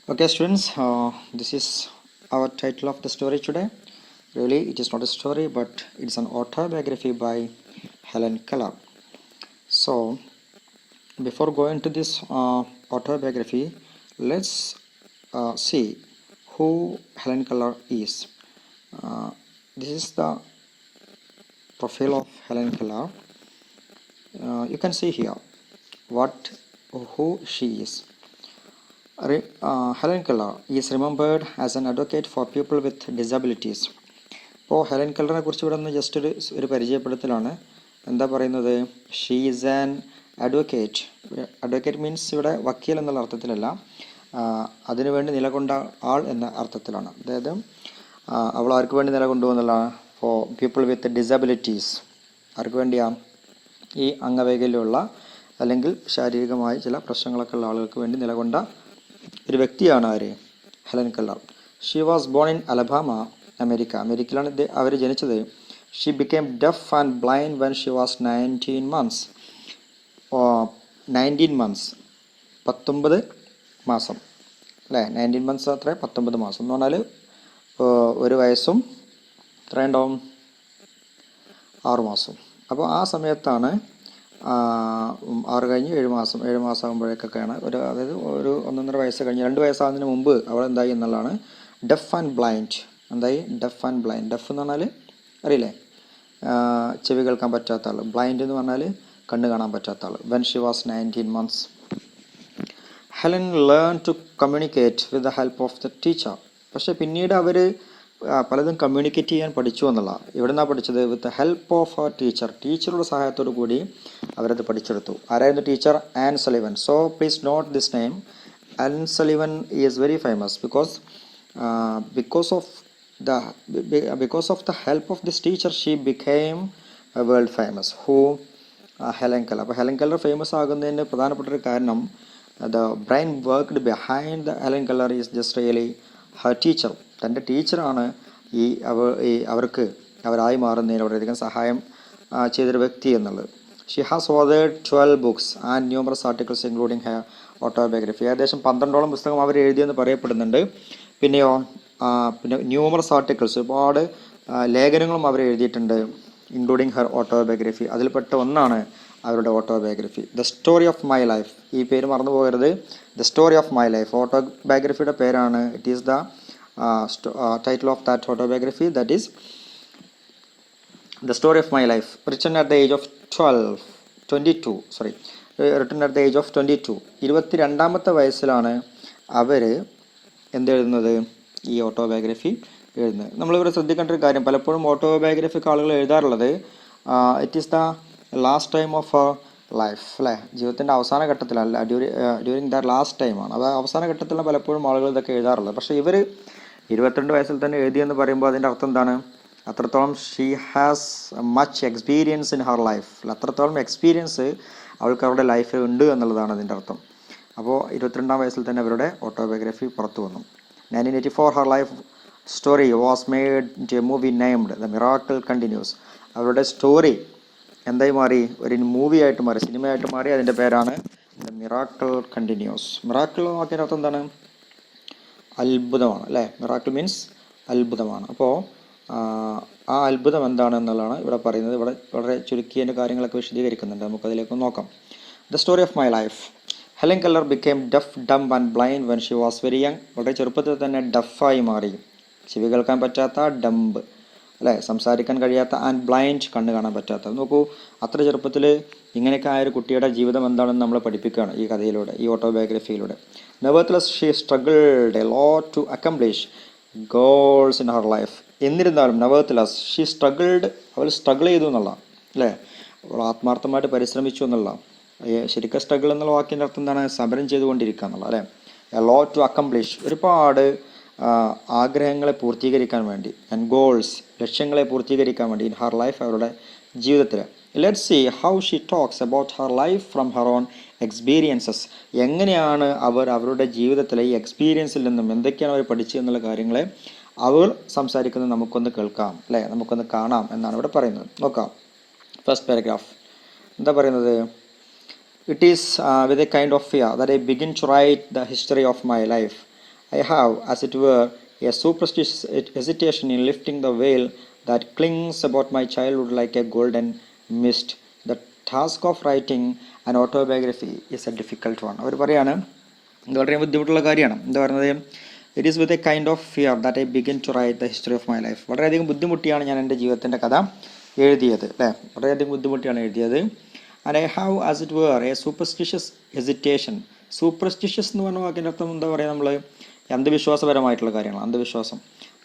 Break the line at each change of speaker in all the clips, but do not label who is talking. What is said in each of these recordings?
Okay, students, this is our title of the story today. Really, it is not a story, but it's an autobiography by Helen Keller. So, before going to this autobiography, let's see who Helen Keller is. This is the profile of Helen Keller. You can see here who she is. Helen Keller is remembered as an advocate for people with disabilities. അപ്പോൾ Helen കെല്ലറിനെ കുറിച്ച് ഇവിടെ നിന്ന് just ഒരു പരിചയപ്പെടുത്തലാണ്. എന്താ പറയുന്നത്? She is an advocate. Advocate means ഇവിടെ വക്കീൽ എന്നുള്ള അർത്ഥത്തിലല്ല, അതിനുവേണ്ടി നിലകൊണ്ട ആൾ എന്ന അർത്ഥത്തിലാണ്. അതായത് അവൾ ആർക്ക് വേണ്ടി നിലകൊണ്ടുവെന്നുള്ളതാണ്? For people with disabilities. ആർക്ക് വേണ്ടിയാണ്? ഈ അംഗവൈകല്യമുള്ള അല്ലെങ്കിൽ ശാരീരികമായി ചില പ്രശ്നങ്ങളൊക്കെ ഉള്ള ആളുകൾക്ക് വേണ്ടി നിലകൊണ്ട ഒരു വ്യക്തിയാണ് ആര്? Helen Keller. She was born in Alabama, അമേരിക്കയിലാണ് അവർ ജനിച്ചത്. She became def and blind when she was 19 months. 19 മാസം അല്ലേ? 19 months അത്ര 19 മാസം എന്ന് പറഞ്ഞാൽ ഒരു വയസ്സും എത്രയുണ്ടാവും? 6 മാസം. അപ്പോൾ ആ സമയത്താണ് 6 കഴിഞ്ഞ് 7 മാസം ആകുമ്പോഴേക്കൊക്കെയാണ് അതായത് ഒരു 1.5 വയസ്സ് കഴിഞ്ഞ് 2 വയസ്സാകുന്നതിന് മുമ്പ് അവൾ എന്തായി എന്നുള്ളതാണ് ഡെഫ് ആൻഡ് ബ്ലൈൻഡ്. എന്തായി? Def and blind. ഡെഫ് എന്ന് പറഞ്ഞാൽ അറിയില്ലേ? ചെവി കേൾക്കാൻ പറ്റാത്ത ആൾ. ബ്ലൈൻഡ് എന്ന് പറഞ്ഞാൽ കണ്ണ് കാണാൻ പറ്റാത്ത ആൾ. When she was 19 months. Helen learn to communicate with the help of the teacher. പക്ഷേ പിന്നീട് അവർ പലതും കമ്മ്യൂണിക്കേറ്റ് ചെയ്യാൻ പഠിച്ചു എന്നുള്ള. എവിടെ നിന്നാണ് പഠിച്ചത്? വിത്ത് the help of A teacher. ടീച്ചറുടെ സഹായത്തോടു കൂടി അവരത് പഠിച്ചെടുത്തു. ആരായിരുന്നു teacher? An Sullivan. So please note this name. An Sullivan is very famous because of the help of this teacher she became world famous. Who? Helen Keller. അപ്പോൾ Helen Keller famous ആകുന്നതിന് പ്രധാനപ്പെട്ട ഒരു കാരണം the brain worked behind the Helen Keller is just really her teacher. തൻ്റെ ടീച്ചറാണ് അവരായി മാറുന്നതിന് വളരെയധികം സഹായം ചെയ്തൊരു വ്യക്തി എന്നുള്ളത്. She has authored 12 books and numerous articles including her autobiography. ഏകദേശം 12ഓളം പുസ്തകം അവർ എഴുതിയെന്ന് പറയപ്പെടുന്നുണ്ട്. പിന്നെ ന്യൂമറസ് ആർട്ടിക്കിൾസ്, ഒരുപാട് ലേഖനങ്ങളും അവർ എഴുതിയിട്ടുണ്ട്, ഇൻക്ലൂഡിങ് ഹെർ ഓട്ടോബയോഗ്രഫി. അതിൽപ്പെട്ട ഒന്നാണ് അവരുടെ autobiography. The story of my life. ഈ പേര് മറന്നു പോകരുത്. The story of my life ഓട്ടോബയോഗ്രഫിയുടെ പേരാണ്. It is the title of that autobiography. That is the story of my life. Written at the age of 22. Written at the age of 22. 22ാമത്തെ വയസ്സിലാണ് അവർ എന്തെഴുതുന്നത്? ഈ ഓട്ടോബയോഗ്രഫി എഴുതുന്നത്. നമ്മളിവിടെ ശ്രദ്ധിക്കേണ്ട ഒരു കാര്യം, പലപ്പോഴും ഓട്ടോബയോഗ്രഫിക്ക് ആളുകൾ എഴുതാറുള്ളത് it is the last time of life അല്ലേ? ജീവിതത്തിൻ്റെ അവസാന ഘട്ടത്തിലല്ല, ഡ്യൂറിങ് ദ ലാസ്റ്റ് ടൈമാണ്. അത് അവസാന ഘട്ടത്തിലാണ് പലപ്പോഴും ആളുകൾ ഇതൊക്കെ എഴുതാറുള്ളത്. പക്ഷേ ഇവർ 22 വയസ്സിൽ തന്നെ എഴുതിയെന്ന് പറയുമ്പോൾ അതിൻ്റെ അർത്ഥം എന്താണ്? അത്രത്തോളം she has much experience in her life. അത്രത്തോളം എക്സ്പീരിയൻസ് അവൾക്ക് അവരുടെ ലൈഫിൽ ഉണ്ട് എന്നുള്ളതാണ് അതിൻ്റെ അർത്ഥം. അപ്പോൾ 22ാം വയസ്സിൽ തന്നെ അവരുടെ ഓട്ടോബയോഗ്രഫി പുറത്തു വന്നു. 1984 her life story was made into a movie named The Miracle Continues. അവരുടെ സ്റ്റോറി എന്തായി മാറി? ഒരു മൂവിയായിട്ട് മാറി, സിനിമയായിട്ട് മാറി. അതിൻ്റെ പേരാണ് ദ മിറാക്കിൾ കണ്ടിന്യൂസ്. മിറാക്കിൾ വാക്കിൻ്റെ അർത്ഥം എന്താണ്? അത്ഭുതമാണ് അല്ലേ? മിറാക്കിൾ മീൻസ് അത്ഭുതമാണ്. അപ്പോൾ ആ അത്ഭുതം എന്താണ് എന്നുള്ളതാണ് ഇവിടെ പറയുന്നത്. ഇവിടെ വളരെ ചുരുക്കിയതിൻ്റെ കാര്യങ്ങളൊക്കെ വിശദീകരിക്കുന്നുണ്ട്. നമുക്കതിലേക്ക് നോക്കാം. The story of my life. Helen Keller became duff, dumb and blind when she was very young. വളരെ ചെറുപ്പത്തിൽ തന്നെ ഡഫായി മാറി. ചെവി കേൾക്കാൻ പറ്റാത്ത, ഡംബ് അല്ലേ, സംസാരിക്കാൻ കഴിയാത്ത, ആൻഡ് ബ്ലൈൻഡ്, കണ്ണ് കാണാൻ പറ്റാത്ത. നോക്കൂ, അത്ര ചെറുപ്പത്തിൽ ഇങ്ങനെയൊക്കെ ആയൊരു കുട്ടിയുടെ ജീവിതം എന്താണെന്ന് നമ്മളെ പഠിപ്പിക്കുകയാണ് ഈ കഥയിലൂടെ, ഈ ഓട്ടോബയോഗ്രഫിയിലൂടെ. Nevertheless she struggled a lot to accomplish goals in her life. എന്നിരുന്നാലും നെവർത്തിലെസ് ഷീ സ്ട്രഗിൾഡ്, അവൾ സ്ട്രഗിൾ ചെയ്തു എന്നുള്ള അല്ലേ? അവൾ ആത്മാർത്ഥമായിട്ട് പരിശ്രമിച്ചു എന്നുള്ള. ശരിക്കും സ്ട്രഗിൾ എന്നുള്ള വാക്കിൻ്റെ അർത്ഥം എന്താണ്? സമരം ചെയ്തുകൊണ്ടിരിക്കുക എന്നുള്ള അല്ലേ? എ ലോട്ട് ടു അക്കംപ്ലിഷ്, ഒരുപാട് ആഗ്രഹങ്ങളെ പൂർത്തീകരിക്കാൻ വേണ്ടി, ആൻഡ് ഗോൾസ്, ലക്ഷ്യങ്ങളെ പൂർത്തീകരിക്കാൻ വേണ്ടി ഇൻ ഹർ ലൈഫ്, അവരുടെ ജീവിതത്തിൽ. Let's see how she talks about her life from her own experiences. എങ്ങനെയാണ് അവരുടെ ജീവിതത്തിലെ ഈ എക്സ്പീരിയൻസിൽ നിന്നും എന്തൊക്കെയാണ് അവർ പഠിച്ചത് എന്നുള്ള കാര്യങ്ങളെ അവർ സംസാരിക്കുന്നത് നമുക്കൊന്ന് കേൾക്കാം അല്ലേ? നമുക്കൊന്ന് കാണാം എന്നാണ് ഇവിടെ പറയുന്നത്. നോക്കാം. ഫസ്റ്റ് പാരഗ്രാഫ് എന്താ പറയുന്നത്? It is with a kind of fear that I begin to write the history of my life. I have, as it were, a superstitious hesitation in lifting the veil that clings about my childhood like a golden mist. The task of writing an autobiography is a difficult one. അവർ പറയാണ് ഇത് വളരെ ബുദ്ധിമുട്ടുള്ള കാര്യമാണ്. എന്താ പറയുന്നത്, it is with a kind of fear that I begin to write the history of my life. വളരെയധികം ബുദ്ധിമുട്ടിയാണ് ഞാൻ എൻ്റെ ജീവിതത്തിൻ്റെ കഥ എഴുതിയത്, അല്ലേ? വളരെയധികം ബുദ്ധിമുട്ടിയാണ് എഴുതിയത്. And I have, as it were, a superstitious hesitation. Superstitious എന്ന് പറഞ്ഞ വാക്കിൻ്റെ അർത്ഥം എന്താ പറയുക, നമ്മൾ അന്ധവിശ്വാസപരമായിട്ടുള്ള കാര്യങ്ങൾ, അന്ധവിശ്വാസം.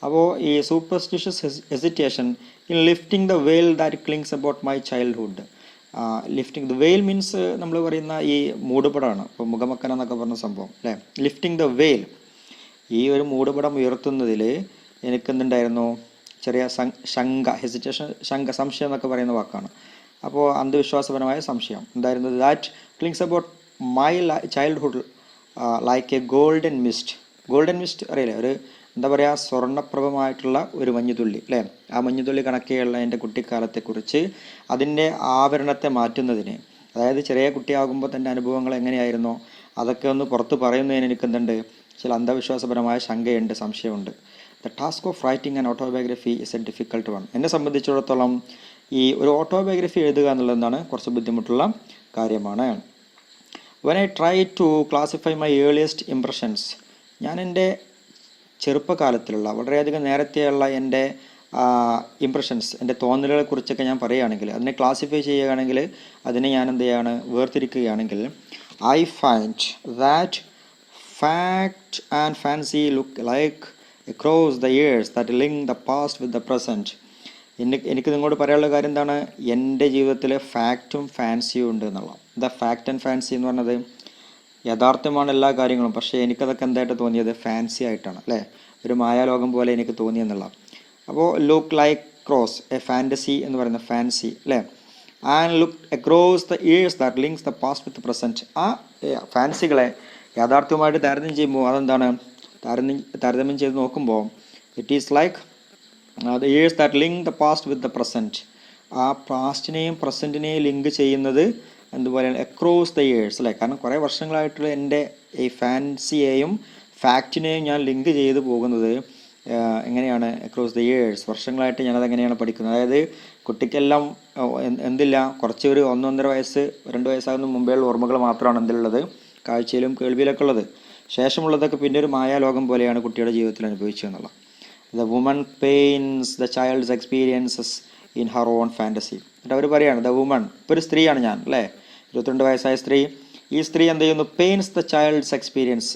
അപ്പോൾ ഈ superstitious hesitation in lifting the veil that clings about my childhood. Lifting the veil means നമ്മൾ പറയുന്ന ഈ മൂടുപടമാണ്, ഇപ്പോൾ മുഖമക്കന എന്നൊക്കെ പറഞ്ഞ സംഭവം, അല്ലേ? ലിഫ്റ്റിംഗ് ദ വെയിൽ, ഈ ഒരു മൂടുപടം ഉയർത്തുന്നതിൽ എനിക്കെന്തുണ്ടായിരുന്നു, ചെറിയ ഹെസിറ്റേഷൻ, സംശയം എന്നൊക്കെ പറയുന്ന വാക്കാണ്. അപ്പോൾ അന്ധവിശ്വാസപരമായ സംശയം എന്തായിരുന്നു. That clings about my childhood like A golden mist. Golden mist അറിയില്ലേ, ഒരു എന്താ പറയുക, സ്വർണ്ണപ്രഭമായിട്ടുള്ള ഒരു മഞ്ഞുതുള്ളി, അല്ലേ? ആ മഞ്ഞുതുള്ളി കണക്കെയുള്ള എൻ്റെ കുട്ടിക്കാലത്തെക്കുറിച്ച് അതിൻ്റെ ആവരണത്തെ മാറ്റുന്നതിന്, അതായത് ചെറിയ കുട്ടിയാകുമ്പോൾ തൻ്റെ അനുഭവങ്ങൾ എങ്ങനെയായിരുന്നോ അതൊക്കെ ഒന്ന് പുറത്ത് പറയുന്നതിന് എനിക്കെന്തുണ്ട്, ചില അന്ധവിശ്വാസപരമായ ശങ്കയുണ്ട്, സംശയമുണ്ട്. The task of writing an autobiography is A difficult one. എന്നെ സംബന്ധിച്ചിടത്തോളം ഈ ഒരു ഓട്ടോബയോഗ്രഫി എഴുതുക എന്നുള്ളതാണ് കുറച്ച് ബുദ്ധിമുട്ടുള്ള കാര്യമാണ്. When I try to classify my earliest impressions, ഞാൻ എൻ്റെ ചെറുപ്പകാലത്തിലുള്ള വളരെയധികം നേരത്തെയുള്ള എൻ്റെ ഇംപ്രഷൻസ്, എൻ്റെ തോന്നലുകളെ കുറിച്ചൊക്കെ ഞാൻ പറയുകയാണെങ്കിൽ, അതിനെ ക്ലാസിഫൈ ചെയ്യുകയാണെങ്കിൽ, അതിനെ ഞാൻ എന്ത് ചെയ്യാണ്, വേർതിരിക്കുകയാണെങ്കിൽ, I find that fact and fancy look like across the years that link the past with the present. എനിക്ക് നിങ്ങളോട് പറയാനുള്ള കാര്യം എന്താണ്, എൻ്റെ ജീവിതത്തിൽ ഫാക്റ്റും ഫാൻസിയും ഉണ്ട് എന്നുള്ള. ദ ഫാക്ട് ആൻഡ് ഫാൻസി എന്ന് പറഞ്ഞത് യഥാർത്ഥമാണ് എല്ലാ കാര്യങ്ങളും, പക്ഷേ എനിക്കതൊക്കെ എന്തായിട്ട് തോന്നിയത്, ഫാൻസി ആയിട്ടാണ്, അല്ലേ? ഒരു മായാലോകം പോലെ എനിക്ക് തോന്നിയെന്നുള്ള. അപ്പോൾ look like cross, A fantasy എന്ന് പറയുന്ന ഫാൻസി, അല്ലേ? And look across the years that links the past with present. ആ ഫാൻസികളെ യാഥാർത്ഥ്യമായിട്ട് താരതമ്യം ചെയ്യുമ്പോൾ അതെന്താണ്, താരതമ്യം ചെയ്ത് നോക്കുമ്പോൾ it is like the years that link the past with the present. ആ പാസ്റ്റിനെയും പ്രസൻറ്റിനെയും ലിങ്ക് ചെയ്യുന്നത് എന്തുപോലെയാണ്, അക്രോസ് ദ ഇയേഴ്സ്, അല്ലേ? കാരണം കുറേ വർഷങ്ങളായിട്ടുള്ള എൻ്റെ ഈ ഫാൻസിയെയും ഫാക്റ്റിനെയും ഞാൻ ലിങ്ക് ചെയ്ത് പോകുന്നത് എങ്ങനെയാണ്, അക്രോസ് ദ ഇയേഴ്സ്. വർഷങ്ങളായിട്ട് ഞാനതെങ്ങനെയാണ് പഠിക്കുന്നത്. അതായത് കുട്ടിക്കെല്ലാം എന്തില്ല, കുറച്ച് ഒരു 1-1.5 വയസ്സ് 2 വയസ്സാകുന്ന മുമ്പേയുള്ള ഓർമ്മകൾ മാത്രമാണ് എന്തിലുള്ളത്, കാഴ്ചയിലും കേൾവിയിലൊക്കെ ഉള്ളത്. ശേഷമുള്ളതൊക്കെ പിന്നെ ഒരു മായാലോകം പോലെയാണ് കുട്ടിയുടെ ജീവിതത്തിൽ അനുഭവിച്ചു എന്നുള്ള. The woman paints the child's experiences in her own fantasy. എന്നിട്ട് അവർ പറയുകയാണ്, ദ വുമൺ, ഇപ്പോൾ ഒരു സ്ത്രീയാണ് ഞാൻ, അല്ലേ? 22 വയസ്സായ സ്ത്രീ. ഈ സ്ത്രീ എന്ത് ചെയ്യുന്നു, പെയിൻസ് ദ ചൈൽഡ്സ് എക്സ്പീരിയൻസ്.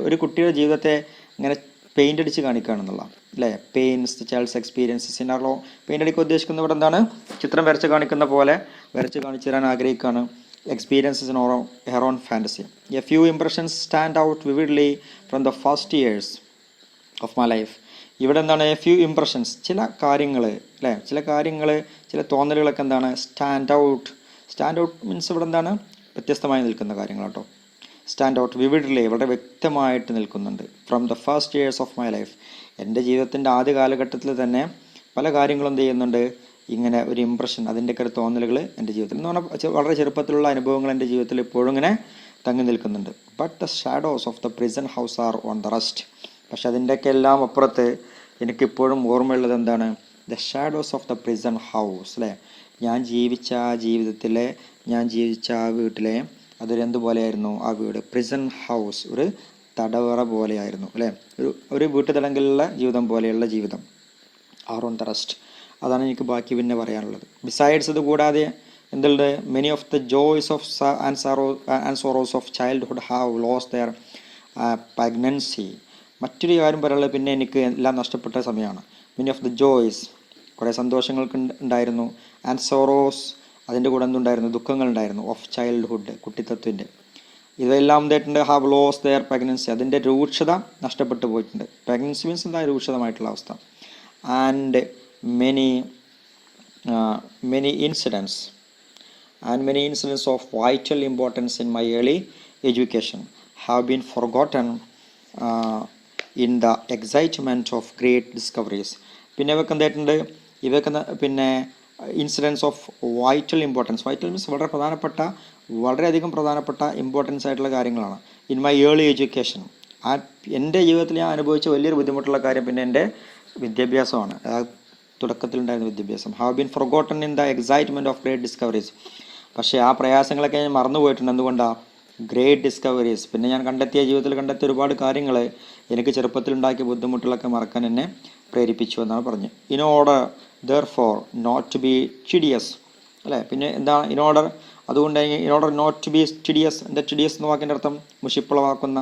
ഒരു കുട്ടിയുടെ ജീവിതത്തെ ഇങ്ങനെ പെയിൻ്റ് അടിച്ച് കാണിക്കുകയാണെന്നുള്ള, അല്ലേ? Paints the child's experiences in her own. Paint അടിക്കുക ഉദ്ദേശിക്കുന്നത് ഇവിടെ എന്താണ്, ചിത്രം വരച്ച് കാണിക്കുന്ന പോലെ വരച്ച് കാണിച്ചു തരാൻ ആഗ്രഹിക്കുകയാണ്. Experiences in her own fantasy. A few impressions stand out വിവിഡ്ലി from the first years of my life. ഇവിടെ എന്താണ്, എ ഫ്യൂ ഇംപ്രഷൻസ്, ചില കാര്യങ്ങൾ, അല്ലേ? ചില തോന്നലുകളൊക്കെ എന്താണ്, stand out. Stand out means ഇവിടെ എന്താണ്, വ്യത്യസ്തമായി നിൽക്കുന്ന കാര്യങ്ങൾ കേട്ടോ. സ്റ്റാൻഡ് ഔട്ട് വിവിഡ്ലി, വളരെ വ്യക്തമായിട്ട് നിൽക്കുന്നുണ്ട്. From the first years of my life, എൻ്റെ ജീവിതത്തിൻ്റെ ആദ്യ കാലഘട്ടത്തിൽ തന്നെ പല കാര്യങ്ങളും എന്ത് ചെയ്യുന്നുണ്ട്, ഇങ്ങനെ ഒരു ഇംപ്രഷൻ, അതിൻ്റെയൊക്കെ ഒരു തോന്നലുകൾ എൻ്റെ ജീവിതത്തിൽ എന്ന് പറഞ്ഞാൽ വളരെ ചെറുപ്പത്തിലുള്ള അനുഭവങ്ങൾ എൻ്റെ ജീവിതത്തിൽ ഇപ്പോഴും ഇങ്ങനെ തങ്ങി നിൽക്കുന്നുണ്ട്. But the shadows of the prison house R on the rest. പക്ഷെ അതിൻ്റെയൊക്കെ എല്ലാം അപ്പുറത്ത് എനിക്കിപ്പോഴും ഓർമ്മയുള്ളത് എന്താണ്, the shadows of the prison house, അല്ലേ? ഞാൻ ജീവിച്ച ആ ജീവിതത്തിലെ, ഞാൻ ജീവിച്ച ആ വീട്ടിലെ അതൊരെന്തുപോലെയായിരുന്നു, ആ വീട് പ്രിസൺ ഹൗസ്, ഒരു തടവറ പോലെയായിരുന്നു, അല്ലേ? ഒരു വീട്ടുതടങ്കലിലുള്ള ജീവിതം പോലെയുള്ള ജീവിതം. Are on the rest. അതാണ് എനിക്ക് ബാക്കി പിന്നെ പറയാനുള്ളത്. ബിസൈഡ്സ്, ഇത് കൂടാതെ എന്തുള്ളത്, many of the joys of and sorrows of childhood have lost their pregnancy. മറ്റൊരു കാര്യം പറയാനുള്ളത്, പിന്നെ എനിക്ക് എല്ലാം നഷ്ടപ്പെട്ട സമയമാണ്. മെനി ഓഫ് ദ ജോയ്സ്, കുറേ സന്തോഷങ്ങൾക്ക് ഉണ്ടായിരുന്നു. ആൻഡ് സോറോസ്, അതിൻ്റെ കൂടെ എന്തുണ്ടായിരുന്നു, ദുഃഖങ്ങളുണ്ടായിരുന്നു. ഓഫ് ചൈൽഡ്ഹുഡ്, കുട്ടിത്തത്വത്തിൻ്റെ. ഇതെല്ലാം എന്തായിട്ടുണ്ട്, ഹാവ് ലോസ് ദെയർ പ്രഗ്നൻസി, അതിൻ്റെ രൂക്ഷത നഷ്ടപ്പെട്ടു പോയിട്ടുണ്ട്. പ്രഗ്നൻസി മീൻസ് എന്താ, രൂക്ഷതമായിട്ടുള്ള അവസ്ഥ. And many incidents of vital importance in my early education have been forgotten in the excitement of great discoveries. പിന്നെ ഇവയൊക്കെ എന്തായിട്ടുണ്ട്, ഇവയൊക്കെ പിന്നെ incidents of vital importance. Vital means വളരെയധികം പ്രധാനപ്പെട്ട ഇമ്പോർട്ടൻസ് ആയിട്ടുള്ള കാര്യങ്ങളാണ്. ഇൻ മൈ ഏർലി എഡ്യൂക്കേഷൻ, എൻ്റെ ജീവിതത്തിൽ ഞാൻ അനുഭവിച്ച വലിയൊരു ബുദ്ധിമുട്ടുള്ള കാര്യം പിന്നെ എൻ്റെ വിദ്യാഭ്യാസമാണ്. തുടക്കത്തിലുണ്ടായിരുന്ന വിദ്യാഭ്യാസം. Have been forgotten in the excitement of great discoveries. പക്ഷേ ആ പ്രയാസങ്ങളൊക്കെ ഞാൻ മറന്നു പോയിട്ടുണ്ട്. എന്തുകൊണ്ടാണ്? Great discoveries. പിന്നെ ഞാൻ ജീവിതത്തിൽ കണ്ടെത്തിയ ഒരുപാട് കാര്യങ്ങൾ എനിക്ക് ചെറുപ്പത്തിലുണ്ടാക്കിയ ബുദ്ധിമുട്ടുകളൊക്കെ മറക്കാൻ എന്നെ പ്രേരിപ്പിച്ചു എന്നാണ് പറഞ്ഞത്. In order that for not to be tedious, അല്ലേ? പിന്നെ എന്താ ഇൻ ഓർഡർ? അതുകൊണ്ട് in order not to be tedious. എന്താ ചിഡിയസ് എന്ന വാക്കിൻ്റെ അർത്ഥം? മുഷിപ്പുളവാക്കുന്ന,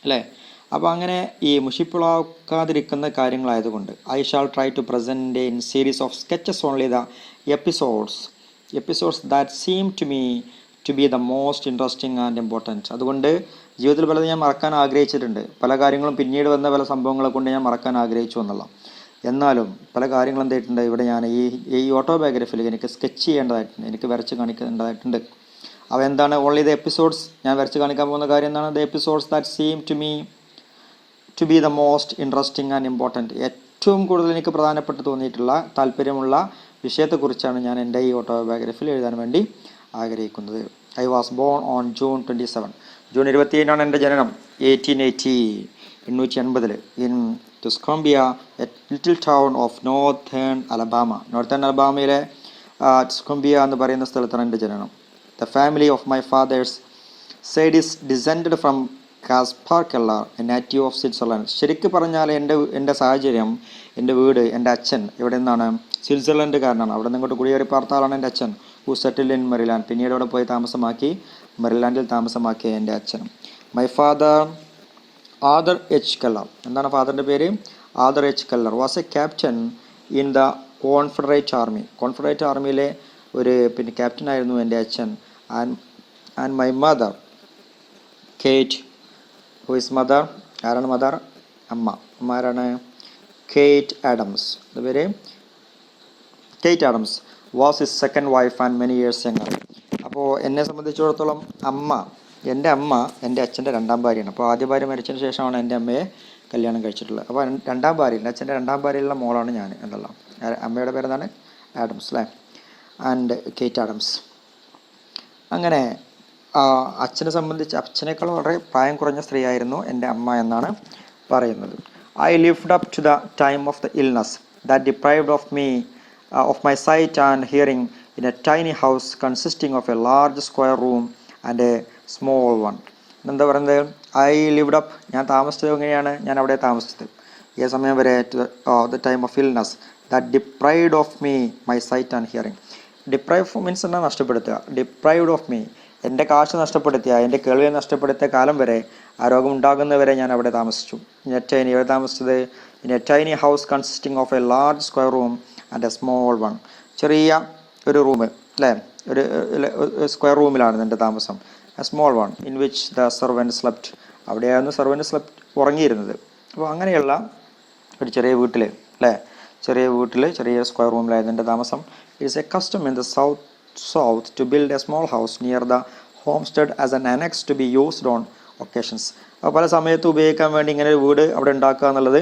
അല്ലേ? അപ്പോൾ അങ്ങനെ ഈ മുഷിപ്പുളവാക്കാതിരിക്കുന്ന കാര്യങ്ങളായതുകൊണ്ട് I shall try to present in series of sketches only the episodes that seem to me to be the most interesting and important. അതുകൊണ്ട് ജീവിതത്തിൽ പലതും ഞാൻ മറക്കാൻ ആഗ്രഹിച്ചിട്ടുണ്ട്. പല കാര്യങ്ങളും പിന്നീട് വന്ന പല സംഭവങ്ങളെ കൊണ്ട് ഞാൻ മറക്കാൻ ആഗ്രഹിച്ചു എന്നുള്ള. എന്നാലും പല കാര്യങ്ങളും എന്തായിട്ടുണ്ട് ഇവിടെ ഞാൻ ഈ ഓട്ടോബയോഗ്രഫിയിൽ എനിക്ക് സ്കെച്ച് ചെയ്യേണ്ടതായിട്ടുണ്ട്, എനിക്ക് വരച്ച് കാണിക്കേണ്ടതായിട്ടുണ്ട്. അവ എന്താണ്? Only the episodes. ഞാൻ വരച്ച് കാണിക്കാൻ പോകുന്ന കാര്യം എന്താണ്? The episodes that seem to me to be the most interesting and important. ഏറ്റവും കൂടുതൽ എനിക്ക് പ്രധാനപ്പെട്ട് തോന്നിയിട്ടുള്ള താല്പര്യമുള്ള വിഷയത്തെക്കുറിച്ചാണ് ഞാൻ എൻ്റെ ഈ ഓട്ടോബയോഗ്രഫിയിൽ എഴുതാൻ വേണ്ടി ആഗ്രഹിക്കുന്നത്. I was born on June 27. June 27 എൻ്റെ ജനനം. 1880, 1880 in Tuscumbia, a little town of northern അലബാമയിലെ ടുസ്കോംബിയ എന്ന് പറയുന്ന സ്ഥലത്താണ് എൻ്റെ ജനനം. The family of my father's side is descended from Caspar Keller, a native of Switzerland. ശരിക്കും പറഞ്ഞാൽ എൻ്റെ സാഹചര്യം, എൻ്റെ വീട്, എൻ്റെ അച്ഛൻ എവിടെ നിന്നാണ്? സ്വിറ്റ്സർലൻഡുകാരനാണ്. അവിടെ നിന്ന് ഇങ്ങോട്ട് കുടിയേറി പാർത്ത ആളാണ് എൻ്റെ അച്ഛൻ. Who settled in Maryland. പിന്നീട് അവിടെ പോയി മെറിലാൻഡിൽ താമസമാക്കിയ എൻ്റെ അച്ഛനും. My father Arthur H Keller. എന്താണ് ഫാദറിൻ്റെ പേര്? Arthur H Keller was a captain in the Confederate army. Confederate ആർമിയിലെ ഒരു ക്യാപ്റ്റനായിരുന്നു എൻ്റെ അച്ഛൻ. And my mother Kate, who is mother? ആരാണ് മദർ? അമ്മ ആരാണ്? Kate Adams. അത് പേര് Kate Adams was his second wife and many years younger. അപ്പോൾ എന്നെ സംബന്ധിച്ചിടത്തോളം എൻ്റെ അമ്മ എൻ്റെ അച്ഛൻ്റെ രണ്ടാം ഭാര്യയാണ്. അപ്പോൾ ആദ്യ ഭാര്യ മരിച്ചതിന് ശേഷമാണ് എൻ്റെ അമ്മയെ കല്യാണം കഴിച്ചിട്ടുള്ളത്. അപ്പോൾ രണ്ടാം ഭാര്യയില്ല, അച്ഛൻ്റെ രണ്ടാം ഭാര്യയിലുള്ള മോളാണ് ഞാൻ എന്നുള്ള. അമ്മയുടെ പേരെന്താണ്? ആഡംസ്, അല്ലേ? And Kate Adams. അങ്ങനെ അച്ഛനെ സംബന്ധിച്ച് അച്ഛനേക്കാൾ വളരെ പ്രായം കുറഞ്ഞ സ്ത്രീയായിരുന്നു എൻ്റെ അമ്മ എന്നാണ് പറയുന്നത്. I lived up to the time of the illness that deprived of me of my sight and hearing in a tiny house consisting of a large square room and a small one. എന്താ പറയുന്നത്? I lived up, ഞാൻ താമസിച്ചത് എങ്ങനെയാണ്? ഞാൻ അവിടെ താമസിച്ചത് ഈ സമയം വരെ the time of illness that deprived of me my sight and hearing. Deprive means എന്നാ? നഷ്ടപ്പെടുത്തുക. ഡിപ്രൈവ്ഡ് ഓഫ് മീ, എൻ്റെ കാഴ്ച നഷ്ടപ്പെടുത്തിയ, എൻ്റെ കേൾവിയെ നഷ്ടപ്പെടുത്തിയ കാലം വരെ, ആ രോഗം ഉണ്ടാകുന്നവരെ ഞാൻ അവിടെ താമസിച്ചു. എവിടെ താമസിച്ചത്? In A tiny house consisting of A large square room and A small one. ചെറിയ ഒരു റൂം, അല്ലേ? ഒരു സ്ക്വയർ റൂമിലാണ് എൻ്റെ താമസം. A small one in which the servant slept. അവിടെയായിരുന്നു സെർവൻറ്റ് ഉറങ്ങിയിരുന്നത്. അപ്പോൾ അങ്ങനെയുള്ള ഒരു ചെറിയ വീട്ടിൽ, അല്ലേ? ചെറിയ സ്ക്വയർ റൂമിലായിരുന്നു എൻ്റെ താമസം. It's A custom in the south to build a small house near the homestead as an annex to be used on occasions. അപ്പോൾ പല സമയത്ത് ഉപയോഗിക്കാൻ വേണ്ടി ഇങ്ങനെ ഒരു വീട് അവിടെ ഉണ്ടാക്കുക എന്നുള്ളത്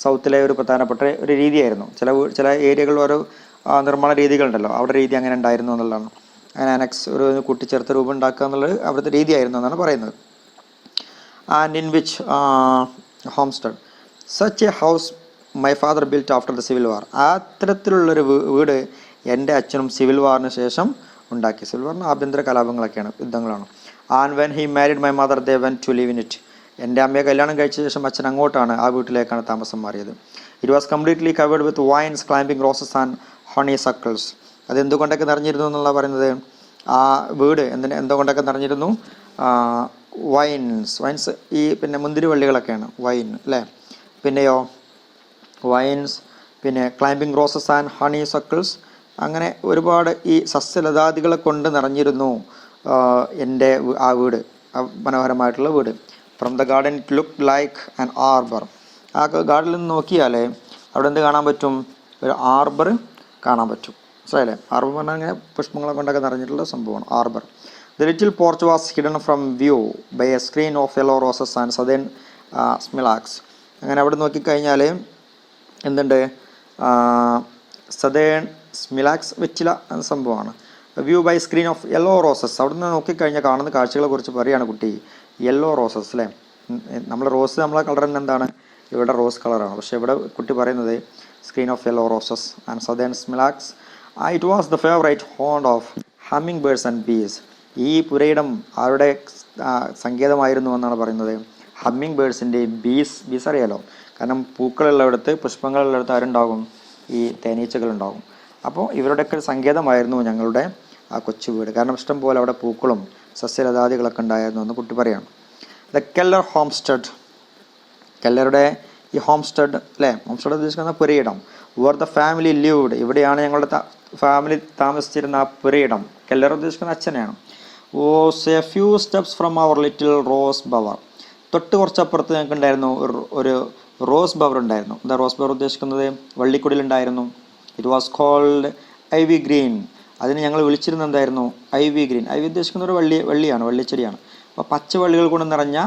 സൗത്തിലെ ഒരു പ്രധാനപ്പെട്ട ഒരു രീതിയായിരുന്നു. ചില ഏരിയകളിൽ ഓരോ നിർമ്മാണ രീതികളുണ്ടല്ലോ, അവിടെ രീതി അങ്ങനെ ഉണ്ടായിരുന്നു എന്നുള്ളതാണ്. അങ്ങനെ അനക്സ് ഒരു കൂട്ടിച്ചേർത്ത രൂപം ഉണ്ടാക്കുക എന്നുള്ളത് അവിടുത്തെ രീതിയായിരുന്നു എന്നാണ് പറയുന്നത്. And in which homestead such a house my father built after the civil war. അത്തരത്തിലുള്ളൊരു വീട് എൻ്റെ അച്ഛനും സിവിൽ വാറിന് ശേഷം ഉണ്ടാക്കി. സിവിൽ വാറിന് ആഭ്യന്തര കലാപങ്ങളൊക്കെയാണ്, യുദ്ധങ്ങളാണ്. And when he married my mother they went to live in it. എൻ്റെ അമ്മയെ കല്യാണം കഴിച്ച ശേഷം അച്ഛൻ അങ്ങോട്ടാണ്, ആ വീട്ടിലേക്കാണ് താമസം മാറിയത്. It was completely covered with vines, climbing roses and honeysuckles. അതെന്തുകൊണ്ടൊക്കെ നിറഞ്ഞിരുന്നു എന്നുള്ള പറയുന്നത്, ആ വീട് എന്തുകൊണ്ടൊക്കെ നിറഞ്ഞിരുന്നു? വൈൻസ് ഈ മുന്തിരിവള്ളികളൊക്കെയാണ് വൈൻ, അല്ലേ? പിന്നെയോ വൈൻസ്, പിന്നെ ക്ലൈംബിംഗ് റോസസ് ആൻഡ് ഹണി സക്കിൾസ്, അങ്ങനെ ഒരുപാട് ഈ സസ്യലതാദികളെ കൊണ്ട് നിറഞ്ഞിരുന്നു എൻ്റെ ആ വീട്, മനോഹരമായിട്ടുള്ള വീട്. From the garden it look like an arbor. ആ ഗാർഡനിൽ നിന്ന് നോക്കിയാൽ അവിടെ എന്ത് കാണാൻ പറ്റും? ഒരു ആർബർ കാണാൻ പറ്റും. മനസ്സിലായില്ലേ? ആർബർ പറഞ്ഞാൽ അങ്ങനെ പുഷ്പങ്ങളെ കൊണ്ടൊക്കെ നിറഞ്ഞിട്ടുള്ള സംഭവമാണ് arbour. The little porch was hidden from view by a screen of yellow roses and southern smilax. അങ്ങനെ അവിടെ നോക്കിക്കഴിഞ്ഞാൽ എന്തുണ്ട്? സദേൺ സ്മിലാക്സ് വെറ്റില എന്ന സംഭവമാണ്. View by screen of yellow roses. അവിടെ നിന്ന് നോക്കിക്കഴിഞ്ഞാൽ കാണുന്ന കാഴ്ചകളെ കുറിച്ച് പറയുകയാണ് കുട്ടി. യെല്ലോ റോസസ്, അല്ലേ? നമ്മൾ റോസ് നമ്മളെ കളർ തന്നെ എന്താണ്, ഇവിടെ റോസ് കളറാണ്. പക്ഷേ ഇവിടെ കുട്ടി പറയുന്നത് screen of yellow roses and southern smilax. It was the favourite haunt of hummingbirds and bees. ഈ പുരയിടം ആരുടെ സങ്കേതമായിരുന്നു എന്നാണ് പറയുന്നത്? ഹമ്മിങ് ബേർഡ്സിൻ്റെയും ബീസ് അറിയാലോ, കാരണം പൂക്കളുള്ളിടത്ത് പുഷ്പങ്ങളുള്ളിടത്ത് ആരുണ്ടാകും? ഈ തേനീച്ചകളുണ്ടാകും. അപ്പോൾ ഇവരുടെയൊക്കെ സങ്കേതമായിരുന്നു ഞങ്ങളുടെ ആ കൊച്ചു വീട്, കാരണം ഇഷ്ടം പോലെ അവിടെ പൂക്കളും സസ്യലതാദികളൊക്കെ ഉണ്ടായിരുന്നു എന്ന് കുട്ടി പറയാണ്. ദ കെല്ലർ ഹോംസ്റ്റഡ്, കെല്ലറുടെ ഈ ഹോംസ്റ്റഡ് അല്ലേ, ഹോംസ്റ്റഡ് ഉദ്ദേശിക്കുന്ന പുരയിടം. വേർ ദ ഫാമിലി ലിവ്ഡ്, ഇവിടെയാണ് ഞങ്ങളുടെ ഫാമിലി താമസിച്ചിരുന്ന ആ പുരയിടം. കെല്ലർ ഉദ്ദേശിക്കുന്ന അച്ഛനെയാണ്. Was a few steps from our little rose bower, തൊട്ട് കുറച്ചപ്പുറത്ത് ഞങ്ങൾക്ക് ഉണ്ടായിരുന്നു ഒരു റോസ് ബവർ ഉണ്ടായിരുന്നു. എന്താ റോസ് ബവർ ഉദ്ദേശിക്കുന്നത്? വള്ളിക്കുടിലുണ്ടായിരുന്നു. It was called ivy green, അതിന് ഞങ്ങൾ വിളിച്ചിരുന്നത് എന്തായിരുന്നു? IV green. ഐവി ഉദ്ദേശിക്കുന്ന ഒരു വള്ളിയാണ്, വള്ളിച്ചെടിയാണ്. അപ്പോൾ പച്ച വള്ളികൾ കൊണ്ട് നിറഞ്ഞ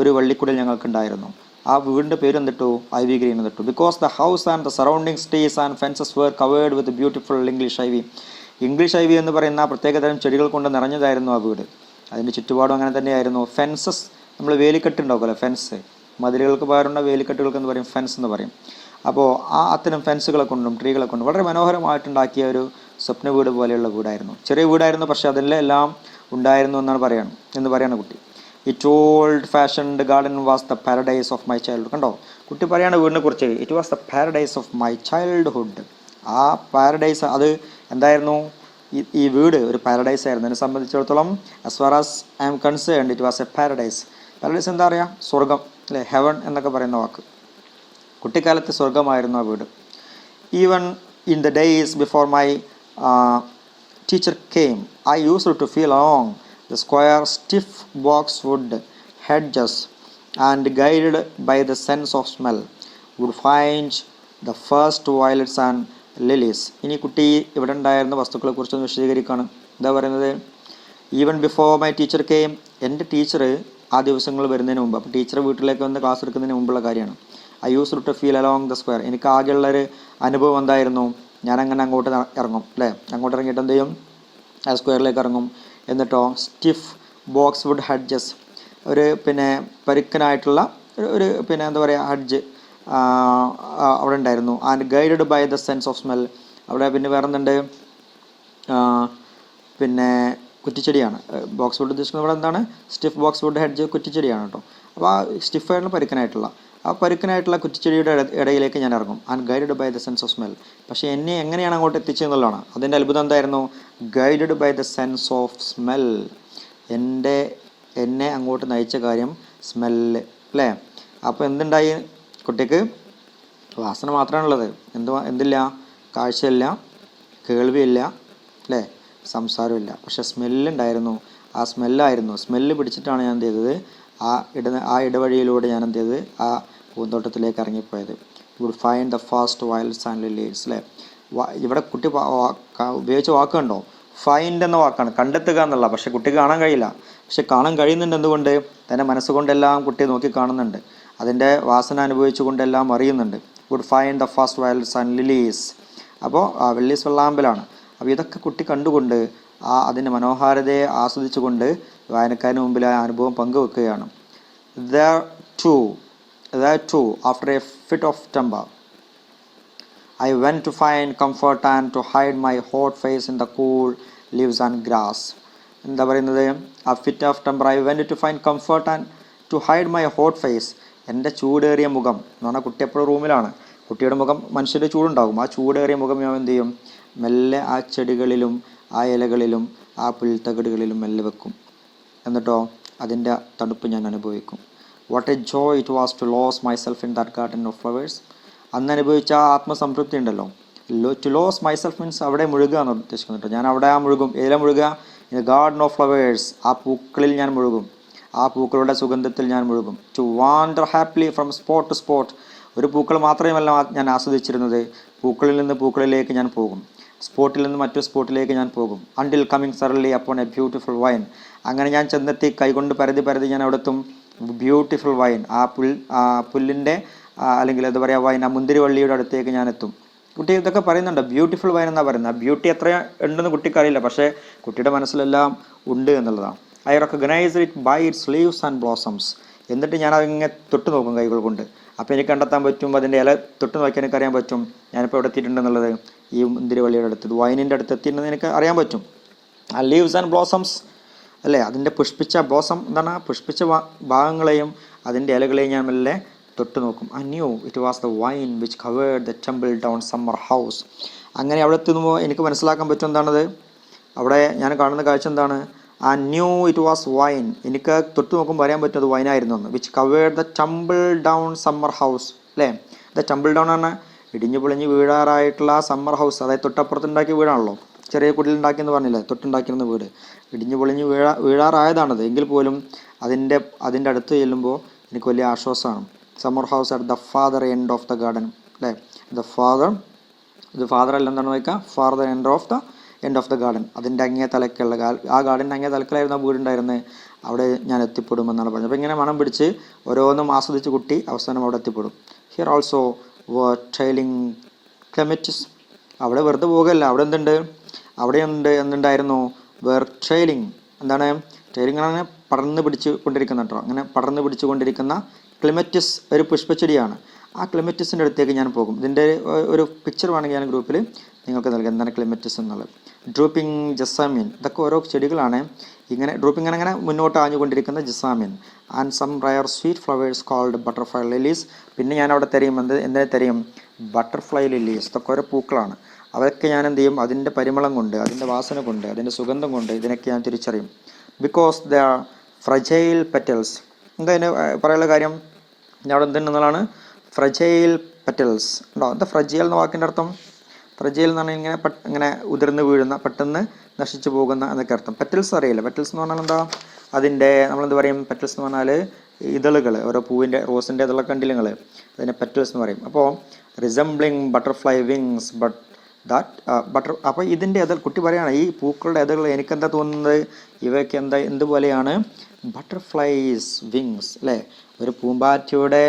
ഒരു വള്ളിക്കുടിൽ ഞങ്ങൾക്കുണ്ടായിരുന്നു. ആ വീടിൻ്റെ പേര് എന്തിട്ടു? ഐവി ഗ്രീൻ എന്നിട്ടു. Because the house and the surrounding trees and fences were covered with beautiful English ivy. English ivy എന്ന് പറയുന്ന പ്രത്യേകതരം ചെടികൾ കൊണ്ട് നിറഞ്ഞതായിരുന്നു ആ വീട്. അതിൻ്റെ ചുറ്റുപാടും അങ്ങനെ തന്നെയായിരുന്നു. ഫെൻസസ്, നമ്മൾ വേലിക്കെട്ട് ഉണ്ടാവുമല്ലോ, ഫെൻസ്, മതിലുകൾക്ക് പകരമുള്ള വേലിക്കെട്ടുകൾക്ക് എന്ന് പറയും, ഫെൻസ് എന്ന് പറയും. അപ്പോൾ അത്തരം ഫെൻസുകളെ കൊണ്ടും ട്രീകളെ കൊണ്ടും വളരെ മനോഹരമായിട്ടുണ്ടാക്കിയ ഒരു സ്വപ്ന വീട് പോലെയുള്ള വീടായിരുന്നു. ചെറിയ വീടായിരുന്നു, പക്ഷേ അതിലെല്ലാം ഉണ്ടായിരുന്നു എന്ന് പറയാണ് കുട്ടി. It old fashioned garden was the paradise of my childhood. കണ്ടോ, കുട്ടി പറയാണ് വീടിനെ കുറിച്ച്, it was the paradise of my childhood. ആ പാരഡൈസ്, അത് എന്തായിരുന്നു? ഈ വീട് ഒരു പാരഡൈസ് ആയിരുന്നു. എന്നെ സംബന്ധിച്ചിടത്തോളം, as far as I am concerned, it was a paradise. Paradise എന്താ പറയുക? സ്വർഗം അല്ലേ, ഹെവൻ എന്നൊക്കെ പറയുന്ന വാക്ക്. കുട്ടിക്കാലത്ത് സ്വർഗമായിരുന്നു ആ വീട്. Even in the days before my teacher came I used to feel along the square stiff boxwood hedges and guided by the sense of smell would find the first violets and lilies. ഇനി കുട്ടി ഇവിടെ ഉണ്ടായിരുന്ന വസ്തുക്കളെ കുറിച്ചൊന്ന് വിശദീകരിക്കുകയാണ്. എന്താ പറയുന്നത്? Even before my teacher came, എൻ്റെ ടീച്ചർ ആ ദിവസങ്ങൾ വരുന്നതിന് മുമ്പ്, അപ്പോൾ ടീച്ചർ വീട്ടിലേക്ക് വന്ന് ക്ലാസ് എടുക്കുന്നതിന് മുമ്പുള്ള കാര്യമാണ്. I used to feel along the square. എനിക്ക് ആകെയുള്ളൊരു അനുഭവം എന്തായിരുന്നു? ഞാനങ്ങനെ അങ്ങോട്ട് ഇറങ്ങും അല്ലേ, അങ്ങോട്ട് ഇറങ്ങിയിട്ട് എന്ത് ചെയ്യും? ആ സ്ക്വയറിലേക്ക് ഇറങ്ങും. എന്നിട്ടോ സ്റ്റിഫ് ബോക്സ്വുഡ് ഹഡ്ജസ്, ഒരു പരുക്കനായിട്ടുള്ള ഒരു എന്താ പറയുക, ഹഡ്ജ് അവിടെ ഉണ്ടായിരുന്നു. And guided by the sense of smell. അവിടെ വേറെ എന്തുണ്ട്? കുറ്റിച്ചെടിയാണ്. ബോക്സ്വുഡ് ഉദ്ദേശിക്കുന്നത് ഇവിടെ എന്താണ്? സ്റ്റിഫ് ബോക്സ്വുഡ് ഹെഡ്ജ് കുറ്റിച്ചെടിയാണ് കേട്ടോ. അപ്പോൾ ആ സ്റ്റിഫായിട്ടുള്ള പരുക്കനായിട്ടുള്ള കുറ്റിച്ചെടിയുടെ ഇടയിലേക്ക് ഞാൻ ഇറങ്ങും. And guided by the sense of smell. പക്ഷേ എന്നെ എങ്ങനെയാണ് അങ്ങോട്ട് എത്തിച്ചെന്നുള്ളതാണ് അതിൻ്റെ അത്ഭുതം. എന്തായിരുന്നു? Guided by the sense of smell. എന്നെ അങ്ങോട്ട് നയിച്ച കാര്യം സ്മെല്ല് അല്ലേ. അപ്പോൾ എന്തുണ്ടായി? കുട്ടിക്ക് വാസന മാത്രമാണുള്ളത്, എന്തില്ല? കാഴ്ചയില്ല, കേൾവിയില്ല അല്ലേ, സംസാരമില്ല. പക്ഷെ സ്മെല്ലുണ്ടായിരുന്നു. ആ സ്മെല്ല് പിടിച്ചിട്ടാണ് ഞാൻ എന്ത് ചെയ്തത്? ആ ഇടവഴിയിലൂടെ ഞാൻ എന്ത് ചെയ്തത്? ആ പൂന്തോട്ടത്തിലേക്ക് ഇറങ്ങിപ്പോയത്. Would find the first violets and lilies അല്ലേ. ഇവിടെ കുട്ടി ഉപയോഗിച്ച വാക്ക് കണ്ടോ? ഫൈൻഡ് എന്ന വാക്കാണ്, കണ്ടെത്തുക എന്നുള്ള. പക്ഷെ കുട്ടിക്ക് കാണാൻ കഴിയില്ല. പക്ഷെ കാണാൻ കഴിയുന്നുണ്ട്. എന്തുകൊണ്ട്? തൻ്റെ മനസ്സുകൊണ്ടെല്ലാം കുട്ടി നോക്കി കാണുന്നുണ്ട്. അതിൻ്റെ വാസന അനുഭവിച്ചുകൊണ്ടെല്ലാം അറിയുന്നുണ്ട്. Would find the first violets and lilies. അപ്പോൾ വെള്ളീസ് വെള്ളാമ്പലാണ്. അപ്പോൾ ഇതൊക്കെ കുട്ടി കണ്ടുകൊണ്ട് അതിൻ്റെ മനോഹാരിതയെ ആസ്വദിച്ചുകൊണ്ട് വായനക്കാരന് മുമ്പിൽ ആ അനുഭവം പങ്കുവെക്കുകയാണ്. There too, after a fit of temper, I went to find comfort and to hide my hot face in the cool leaves and grass. എന്താ പറയുന്നത്? ആ fit of temper, I went to find comfort and to hide my hot face. എൻ്റെ ചൂടേറിയ മുഖം എന്ന് പറഞ്ഞാൽ കുട്ടി എപ്പോഴും റൂമിലാണ്. കുട്ടിയുടെ മുഖം, മനുഷ്യൻ്റെ ചൂടുണ്ടാകും. ആ ചൂടേറിയ മുഖം ഞാൻ എന്ത് ചെയ്യും? മെല്ലെ ആ ചെടികളിലും ആ ഇലകളിലും ആ പുൽത്തകിടുകളിലും മെല്ലെ വെക്കും. എന്നിട്ടോ അതിൻ്റെ തണുപ്പ് ഞാൻ അനുഭവിക്കും. What a joy it was to lose myself in that garden of flowers. അന്ന് അനുഭവിച്ച ആ ആത്മസംതൃപ്തി ഉണ്ടല്ലോ. ടു ലോസ് മൈസെൽഫ് മീൻസ് അവിടെ മുഴുകുക എന്ന് ഉദ്ദേശിക്കുന്നുണ്ട്. ഞാൻ അവിടെ മുഴുകും. ഏതിലും മുഴുകുക? In the garden of flowers. ആ പൂക്കളിൽ ഞാൻ മുഴുകും. ആ പൂക്കളുടെ സുഗന്ധത്തിൽ ഞാൻ മുഴുകും. To wander happily from spot to spot. ഒരു പൂക്കൾ മാത്രമല്ല ഞാൻ ആസ്വദിച്ചിരുന്നത്, പൂക്കളിൽ നിന്ന് പൂക്കളിലേക്ക് ഞാൻ പോകും, സ്പോട്ടിൽ നിന്ന് മറ്റു സ്പോട്ടിലേക്ക് ഞാൻ പോകും. Until coming suddenly upon A beautiful wine. അങ്ങനെ ഞാൻ ചെന്നെത്തി കൈകൊണ്ട് പരതി ഞാൻ അവിടെ എത്തും. ബ്യൂട്ടിഫുൾ വൈൻ, ആ പുല്ലിൻ്റെ അല്ലെങ്കിൽ എന്താ പറയുക, വൈൻ, ആ മുന്തിരിവള്ളിയുടെ അടുത്തേക്ക് ഞാൻ എത്തും. കുട്ടി ഇതൊക്കെ പറയുന്നുണ്ട്. ബ്യൂട്ടിഫുൾ വൈൻ എന്നാണ് പറയുന്നത്. ബ്യൂട്ടി എത്ര ഉണ്ടെന്ന് കുട്ടിക്കറിയില്ല, പക്ഷേ കുട്ടിയുടെ മനസ്സിലെല്ലാം ഉണ്ട് എന്നുള്ളതാണ്. I recognise it by its leaves and blossoms. എന്നിട്ട് ഞാൻ അതിങ്ങനെ തൊട്ട് നോക്കും കൈകൾ കൊണ്ട്. അപ്പോൾ എനിക്ക് കണ്ടെത്താൻ പറ്റും, അതിൻ്റെ ഇല തൊട്ട് നോക്കിയാൽ എനിക്ക് അറിയാൻ പറ്റും ഞാനിപ്പോൾ എവിടെ എത്തിയിട്ടുണ്ടെന്നുള്ളത്. ഈ മുന്തിരിവള്ളിയുടെ അടുത്ത്, വൈനിൻ്റെ അടുത്ത് എത്തിയിട്ടുണ്ടെന്ന് എനിക്ക് അറിയാൻ പറ്റും. ആ ലീവ്സ് ആൻഡ് ബ്ലോസംസ് അല്ലേ, അതിൻ്റെ പുഷ്പിച്ച ബ്ലോസം എന്താണ്, പുഷ്പിച്ച ഭാഗങ്ങളെയും അതിൻ്റെ ഇലകളെയും ഞാൻ മെല്ലെ തൊട്ട് നോക്കും. I knew it was the vine which covered the tumble down summer house. അങ്ങനെ അവിടെ എത്തുമ്പോൾ എനിക്ക് മനസ്സിലാക്കാൻ പറ്റും എന്താണത്, അവിടെ ഞാൻ കാണുന്ന കാഴ്ച എന്താണ്, ആ ന്യൂ ഇറ്റ് വാസ് വൈൻ, എനിക്ക് തൊട്ട് നോക്കുമ്പോൾ അറിയാൻ പറ്റും അത് വൈനായിരുന്നു എന്ന്. Which covered the tumble down summer house അല്ലേ. ദ ടംബിൾ ഡൗൺ ആണ് ഇടിഞ്ഞു പൊളിഞ്ഞ് വീഴാറായിട്ടുള്ള സമ്മർ ഹൗസ്, അതായത് തൊട്ടപ്പുറത്തുണ്ടാക്കിയ വീടാണല്ലോ, ചെറിയ കുടിലുണ്ടാക്കിയെന്ന് പറഞ്ഞില്ലേ, തൊട്ടുണ്ടാക്കിയിരുന്ന വീട് ഇടിഞ്ഞു പൊളിഞ്ഞ് വീഴാറായതാണത്. എങ്കിൽ പോലും അതിൻ്റെ അടുത്ത് ചെല്ലുമ്പോൾ എനിക്ക് വലിയ ആശ്വാസമാണ്. Summer house at the father end of the garden അല്ലേ. ഇത് ഫാദർ അല്ല, എന്താണ് നോക്കുക, father end of the garden, അതിൻ്റെ അങ്ങേ തലക്കുള്ള ആ ഗാർഡൻ്റെ അങ്ങേ തലക്കിലായിരുന്നു ആ വീടുണ്ടായിരുന്നത്. അവിടെ ഞാൻ എത്തിപ്പെടുമെന്നാണ് പറഞ്ഞത്. അപ്പോൾ ഇങ്ങനെ മണം പിടിച്ച് ഓരോന്നും ആസ്വദിച്ച് കുട്ടി അവസാനം അവിടെ എത്തിപ്പെടും. ഹിയർ ഓൾസോ വർ ട്രെയിലിംഗ് ക്ലെമറ്റിസ്, അവിടെ വെറുതെ പോകുകയല്ല, അവിടെ എന്തുണ്ടായിരുന്നു, വേർ ട്രെയിലിംഗ്, എന്താണ് ട്രെയിലിംഗ്, അങ്ങനെ പടർന്ന് പിടിച്ച് കൊണ്ടിരിക്കുന്ന കേട്ടോ, അങ്ങനെ പടർന്ന് പിടിച്ചു കൊണ്ടിരിക്കുന്ന ക്ലെമറ്റിസ് ഒരു പുഷ്പച്ചെടിയാണ്. ആ ക്ലെമറ്റിസിൻ്റെ അടുത്തേക്ക് ഞാൻ പോകും. ഇതിൻ്റെ ഒരു പിക്ചർ വേണമെങ്കിൽ ഞാൻ ഗ്രൂപ്പിൽ നിങ്ങൾക്ക് നൽകാം, എന്താണ് ക്ലെമറ്റിസ് എന്നുള്ളത്. ഡ്രൂപ്പിംഗ് ജസാമിൻ, ഇതൊക്കെ ഓരോ ചെടികളാണ്. ഇങ്ങനെ ഡ്രൂപ്പിംഗ് അങ്ങനെ മുന്നോട്ട് ആഞ്ഞുകൊണ്ടിരിക്കുന്ന jasmine. And some rare sweet flowers called butterfly lilies. പിന്നെ ഞാൻ അവിടെ തരും എന്തിനെ തരും, ബട്ടർഫ്ലൈ ലില്ലീസ്. ഇതൊക്കെ ഓരോ പൂക്കളാണ്. അതൊക്കെ ഞാൻ എന്ത് ചെയ്യും, അതിൻ്റെ പരിമളം കൊണ്ട്, അതിൻ്റെ വാസന കൊണ്ട്, അതിൻ്റെ സുഗന്ധം കൊണ്ട് ഇതിനൊക്കെ ഞാൻ തിരിച്ചറിയും. Because the fragile petals. എന്താ അതിന് പറയാനുള്ള കാര്യം, ഞാൻ അവിടെ എന്തുണ്ടെന്നുള്ളതാണ്, ഫ്രജൈൽ പെറ്റൽസ് ഉണ്ടോ. എന്താ ഫ്രജൈൽ എന്ന വാക്കിൻ്റെ അർത്ഥം, ഫ്രജൈൽ എന്ന് പറഞ്ഞാൽ ഇങ്ങനെ ഉതിർന്ന് വീഴുന്ന, പെട്ടെന്ന് നശിച്ചു പോകുന്ന എന്നൊക്കെ അർത്ഥം. പെറ്റൽസ് അറിയില്ല, പെറ്റൽസ് എന്ന് പറഞ്ഞാൽ എന്താ, അതിൻ്റെ നമ്മളെന്ത് പറയും, പെറ്റൽസ് എന്ന് പറഞ്ഞാൽ ഇതളുകൾ, ഓരോ പൂവിൻ്റെ റോസിൻ്റെ ഇതളൊക്കെ കണ്ടില്ല നിങ്ങൾ, അതിനെ പെറ്റൽസ് എന്ന് പറയും. അപ്പോൾ റിസംബ്ലിങ് ബട്ടർഫ്ലൈ വിങ്സ് ബട്ട് ദാറ്റ് അപ്പോൾ ഇതിൻ്റെ കുട്ടി പറയുകയാണ്, ഈ പൂക്കളുടെ ഇതകൾ എനിക്കെന്താ തോന്നുന്നത്, ഇവയ്ക്ക് എന്തുപോലെയാണ്, ബട്ടർഫ്ലൈസ് വിങ്സ് അല്ലേ. ഒരു പൂമ്പാറ്റയുടെ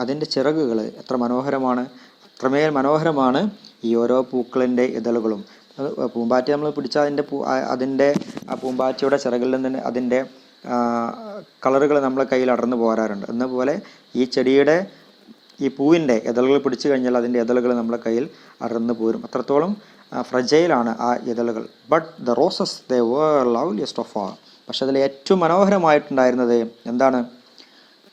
അതിൻ്റെ ചിറകുകൾ എത്ര മനോഹരമാണ്, അത്രമേൽ മനോഹരമാണ് ഈ ഓരോ പൂക്കളിൻ്റെ ഇതളുകളും. പൂമ്പാറ്റ നമ്മൾ പിടിച്ചാൽ അതിൻ്റെ ആ പൂമ്പാറ്റയുടെ ചിറകിൽ നിന്ന് അതിൻ്റെ കളറുകൾ നമ്മളെ കയ്യിൽ അടർന്നു പോരാറുണ്ട്. എന്നപോലെ ഈ പൂവിൻ്റെ ഇതളുകൾ പിടിച്ചു കഴിഞ്ഞാൽ അതിൻ്റെ ഇതളുകൾ നമ്മളെ കയ്യിൽ അടർന്നു പോരും. അത്രത്തോളം ഫ്രജൈലാണ് ആ ഇതളുകൾ. But the roses they were loveliest of all. പക്ഷെ അതിൽ ഏറ്റവും മനോഹരമായിട്ടുണ്ടായിരുന്നത് എന്താണ്,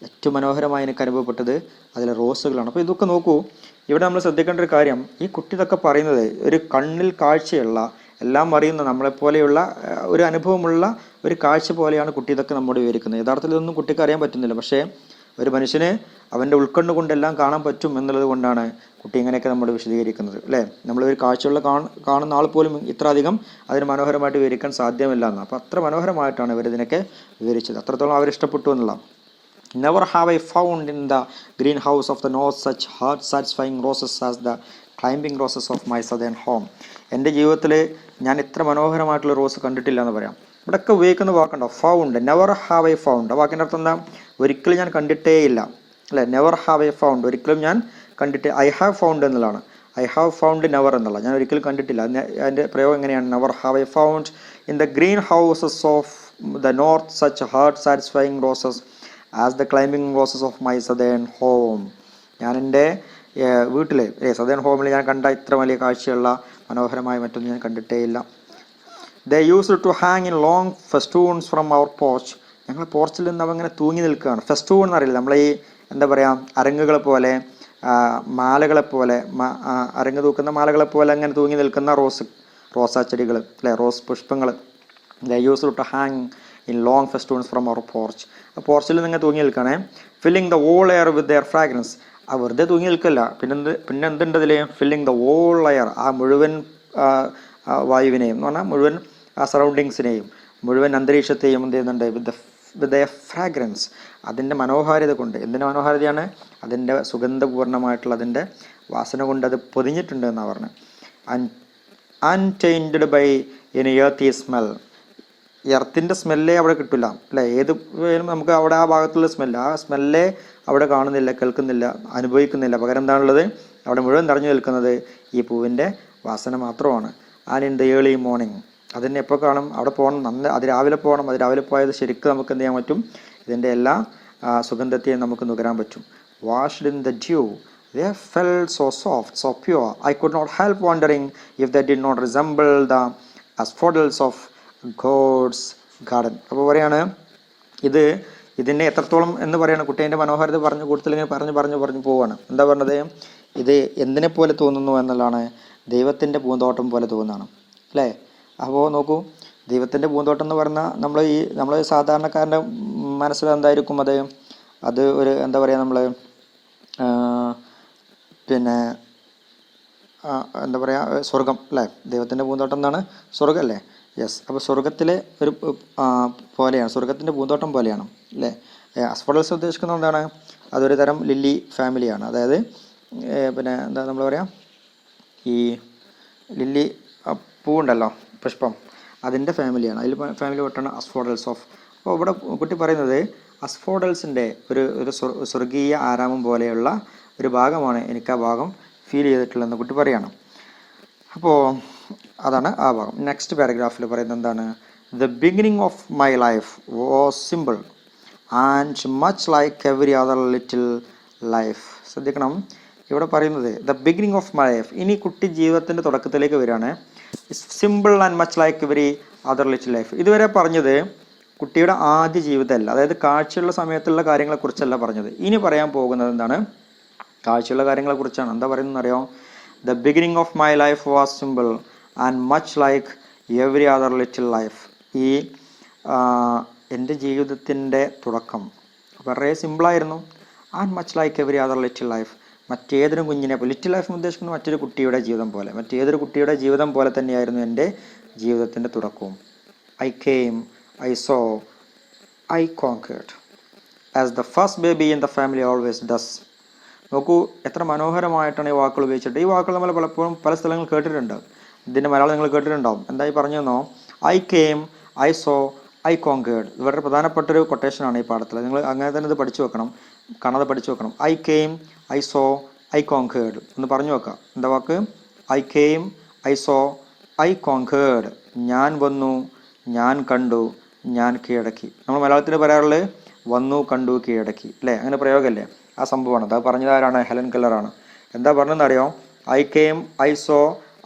ഏറ്റവും മനോഹരമായി എനിക്ക് അനുഭവപ്പെട്ടത് അതിലെ റോസുകളാണ്. അപ്പോൾ ഇതൊക്കെ നോക്കൂ, ഇവിടെ നമ്മൾ ശ്രദ്ധിക്കേണ്ട ഒരു കാര്യം, ഈ കുട്ടി ഇതൊക്കെ പറയുന്നത് ഒരു കണ്ണിൽ കാഴ്ചയുള്ള, എല്ലാം അറിയുന്ന, നമ്മളെപ്പോലെയുള്ള ഒരു അനുഭവമുള്ള ഒരു കാഴ്ച പോലെയാണ് കുട്ടി ഇതൊക്കെ നമ്മോട് വിവരിക്കുന്നത്. യഥാർത്ഥത്തിൽ ഇതൊന്നും കുട്ടിക്ക് അറിയാൻ പറ്റുന്നില്ല. പക്ഷേ ഒരു മനുഷ്യന് അവൻ്റെ ഉൾക്കണ്ണ് കൊണ്ടെല്ലാം കാണാൻ പറ്റും എന്നുള്ളത് കൊണ്ടാണ് കുട്ടി ഇങ്ങനെയൊക്കെ നമ്മോട് വിശദീകരിക്കുന്നത് അല്ലേ. നമ്മളൊരു കാഴ്ചയുള്ള കാണുന്ന ആൾ പോലും ഇത്ര അധികം അതിന് മനോഹരമായിട്ട് വിവരിക്കാൻ സാധ്യമല്ല എന്ന്. അപ്പോൾ അത്ര മനോഹരമായിട്ടാണ് ഇവരിതിനൊക്കെ വിവരിച്ചത്. അത്രത്തോളം അവരിഷ്ടപ്പെട്ടു എന്നുള്ള. Never have I found in the greenhouse of the north such heart-satisfying roses as the climbing roses of my southern home. എൻ്റെ ജീവിതത്തിൽ ഞാൻ ഇത്ര മനോഹരമായിട്ടുള്ള റോസ് കണ്ടിട്ടില്ല എന്ന് പറയാം. ഇവിടെയൊക്കെ ഉപയോഗിക്കുന്ന വാക്കുണ്ടോ, found. Never have I found, ആ വാക്കിൻ്റെ അർത്ഥം എന്താ, ഒരിക്കലും ഞാൻ കണ്ടിട്ടേ ഇല്ല അല്ലേ. നെവർ ഹാവ് ഐ ഫൗണ്ട്, ഒരിക്കലും ഞാൻ കണ്ടിട്ട്, ഐ ഹാവ് ഫൗണ്ട് എന്നുള്ളതാണ്. ഐ ഹാവ് ഫൗണ്ട് നെവർ എന്നുള്ള, ഞാൻ ഒരിക്കലും കണ്ടിട്ടില്ല. അതിൻ്റെ പ്രയോഗം എങ്ങനെയാണ്, never have I found in the green houses of the north such heart satisfying roses as the climbing roses of my southern home. ഞാൻ എൻ്റെ വീട്ടിൽ സദേൺ ഹോമിൽ ഞാൻ കണ്ട ഇത്ര വലിയ കാഴ്ചയുള്ള മനോഹരമായ മറ്റൊന്നും ഞാൻ കണ്ടിട്ടേ ഇല്ല. They used to hang in long festoons from our porch. ഞങ്ങൾ പോർച്ചിൽ നിന്ന് അവ ഇങ്ങനെ തൂങ്ങി നിൽക്കുകയാണ്. ഫെസ്റ്റൂൺ എന്നറിയില്ല, നമ്മളെ ഈ എന്താ പറയുക, അരങ്ങുകളെ പോലെ, മാലകളെപ്പോലെ, അരങ്ങ് തൂക്കുന്ന മാലകളെപ്പോലെ അങ്ങനെ തൂങ്ങി നിൽക്കുന്ന റോസാ ചെടികൾ അല്ലേ, റോസ് പുഷ്പങ്ങൾ. They used to hang in long festoons from our porch. ആ പോർച്ചിൽ നിങ്ങൾ തൂങ്ങി നിൽക്കണേ. Filling the whole air with their fragrance. ആ വെറുതെ തൂങ്ങി നിൽക്കല്ല, പിന്നെ എന്തുണ്ട് അതിൽ, ഫില്ലിങ് ദ വോൾ എയർ, ആ മുഴുവൻ വായുവിനെയും എന്ന് പറഞ്ഞാൽ മുഴുവൻ ആ സറൗണ്ടിങ്സിനെയും മുഴുവൻ അന്തരീക്ഷത്തെയും എന്ത് ചെയ്യുന്നുണ്ട്, വിത്ത് ദ ഫ്രാഗ്രൻസ്, അതിൻ്റെ മനോഹാരിത കൊണ്ട്. എന്തിൻ്റെ മനോഹാരിതയാണ്, അതിൻ്റെ സുഗന്ധപൂർണ്ണമായിട്ടുള്ള അതിൻ്റെ വാസന കൊണ്ട് അത് പൊതിഞ്ഞിട്ടുണ്ട് എന്നാണ് പറഞ്ഞത്. അൺടൈൻഡ് ബൈ എനി എർത്തി സ്മെൽ. എർത്തിൻ്റെ സ്മെല്ലേ അവിടെ കിട്ടില്ല അല്ലേ. ഏത് നമുക്ക് അവിടെ ആ ഭാഗത്തുള്ള ആ സ്മെല്ലേ അവിടെ കാണുന്നില്ല, കേൾക്കുന്നില്ല, അനുഭവിക്കുന്നില്ല. പകരം എന്താണുള്ളത്, അവിടെ മുഴുവൻ നിറഞ്ഞു നിൽക്കുന്നത് ഈ പൂവിൻ്റെ വാസന മാത്രമാണ്. And in the early morning, അതിനെ എപ്പോൾ കാണും, അവിടെ പോകണം, അത് രാവിലെ പോകണം. അത് രാവിലെ പോയത് ശരിക്കും നമുക്ക് എന്ത് ചെയ്യാൻ പറ്റും, ഇതിൻ്റെ എല്ലാ സുഗന്ധത്തെയും നമുക്ക് നുകരാൻ പറ്റും. Washed in the due they felt so soft, so pure. I could not help wondering if they did not resemble the asphodels of God's garden. അപ്പോൾ പറയാണ് ഇതിനെ എത്രത്തോളം എന്ന് പറയുന്നത് കുട്ടീൻ്റെ മനോഹാരിത പറഞ്ഞ കൂട്ടത്തിൽ ഇങ്ങനെ പറഞ്ഞു പോവുകയാണ്. എന്താ പറഞ്ഞത്? ഇത് എന്തിനെ പോലെ തോന്നുന്നു എന്നുള്ളതാണ്, ദൈവത്തിൻ്റെ പൂന്തോട്ടം പോലെ തോന്നുന്നതാണ് അല്ലേ. അപ്പോൾ നോക്കൂ, ദൈവത്തിൻ്റെ പൂന്തോട്ടം എന്ന് പറഞ്ഞാൽ നമ്മൾ സാധാരണക്കാരൻ്റെ മനസ്സിൽ എന്തായിരിക്കും അത് ഒരു എന്താ പറയുക, നമ്മൾ പിന്നെ എന്താ പറയുക, സ്വർഗം അല്ലേ. ദൈവത്തിൻ്റെ പൂന്തോട്ടം എന്നാണ് സ്വർഗം അല്ലേ. യെസ്. അപ്പോൾ സ്വർഗത്തിലെ ഒരു പോലെയാണ്, സ്വർഗത്തിൻ്റെ പൂന്തോട്ടം പോലെയാണ് അല്ലേ. അസ്ഫോഡൽസ് ഉദ്ദേശിക്കുന്നത് എന്താണ്? അതൊരു തരം ലില്ലി ഫാമിലിയാണ്. അതായത് പിന്നെ എന്താ നമ്മൾ പറയാം, ഈ ലില്ലി പൂവുണ്ടല്ലോ, പുഷ്പം, അതിൻ്റെ ഫാമിലിയാണ്. അതിൽ ഫാമിലി പെട്ടാണ് അസ്ഫോഡൽസ് ഓഫ്. അപ്പോൾ ഇവിടെ കുട്ടി പറയുന്നത് അസ്ഫോഡൽസിൻ്റെ ഒരു സ്വർഗീയ ആരാമം പോലെയുള്ള ഒരു ഭാഗമാണ് എനിക്ക് ആ ഭാഗം ഫീൽ ചെയ്തിട്ടുള്ളതെന്ന് കുട്ടി പറയുകയാണ്. അപ്പോൾ അതാണ് ആ ഭാഗം. നെക്സ്റ്റ് പാരഗ്രാഫിൽ പറയുന്നത് എന്താണ്? The beginning of my life was simple and much like every other little life. ശ്രദ്ധിക്കണം, ഇവിടെ പറയുന്നത് the beginning of my life. ഇനി കുട്ടി ജീവിതത്തിൻ്റെ തുടക്കത്തിലേക്ക് വരികയാണ്. Simple and much like every other little life. ഇതുവരെ പറഞ്ഞത് കുട്ടിയുടെ ആദ്യ ജീവിതമല്ല, അതായത് കാഴ്ചയുള്ള സമയത്തുള്ള കാര്യങ്ങളെക്കുറിച്ചല്ല പറഞ്ഞത്. ഇനി പറയാൻ പോകുന്നത് എന്താണ്? കാഴ്ചയുള്ള കാര്യങ്ങളെക്കുറിച്ചാണ്. എന്താ പറയുന്നത് അറിയോ? The beginning of my life was simple and much like every other little life. ഈ എൻ്റെ ജീവിതത്തിൻ്റെ തുടക്കം വളരെ സിമ്പിളായിരുന്നു. And much like every other little life. മറ്റേതൊരു കുഞ്ഞിനെ പോലെ, ലിറ്റിൽ ലൈഫ് ഉദ്ദേശിക്കുന്നത് മറ്റൊരു കുട്ടിയുടെ ജീവിതം പോലെ, മറ്റേതൊരു കുട്ടിയുടെ ജീവിതം പോലെ തന്നെയായിരുന്നു എൻ്റെ ജീവിതത്തിൻ്റെ തുടക്കവും. I came, I saw, I conquered as the first baby in the family always does. നോക്കൂ, എത്ര മനോഹരമായിട്ടാണ് ഈ വാക്കുകൾ ഉപയോഗിച്ചിട്ട്. ഈ വാക്കുകൾ നമ്മൾ പലപ്പോഴും പല സ്ഥലങ്ങളിൽ കേട്ടിട്ടുണ്ട്. ഇതിൻ്റെ മലയാളം നിങ്ങൾ കേട്ടിട്ടുണ്ടാവും. എന്തായി പറഞ്ഞെന്നോ? I came, I saw, I conquered. ഇത് വളരെ പ്രധാനപ്പെട്ടൊരു കൊട്ടേഷനാണ് ഈ പാഠത്തിൽ. നിങ്ങൾ അങ്ങനെ തന്നെ ഇത് പഠിച്ചു വെക്കണം, കാണാതെ പഠിച്ചു വെക്കണം. I came, I saw, I conquered എന്ന് പറഞ്ഞു വെക്കാം. എന്താ വാക്ക്? I came, I saw, I conquered. ഞാൻ വന്നു, ഞാൻ കണ്ടു, ഞാൻ കീഴടക്കി. നമ്മൾ മലയാളത്തിൽ പറയാറുള്ളത് വന്നു, കണ്ടു, കീഴടക്കി അല്ലേ. അങ്ങനെ പ്രയോഗമല്ലേ? ആ സംഭവമാണ്. അത് പറഞ്ഞത് ആരാണ്? ഹെലൻ കെല്ലറാണ്. എന്താ പറഞ്ഞതെന്ന് അറിയോ? I came, I saw,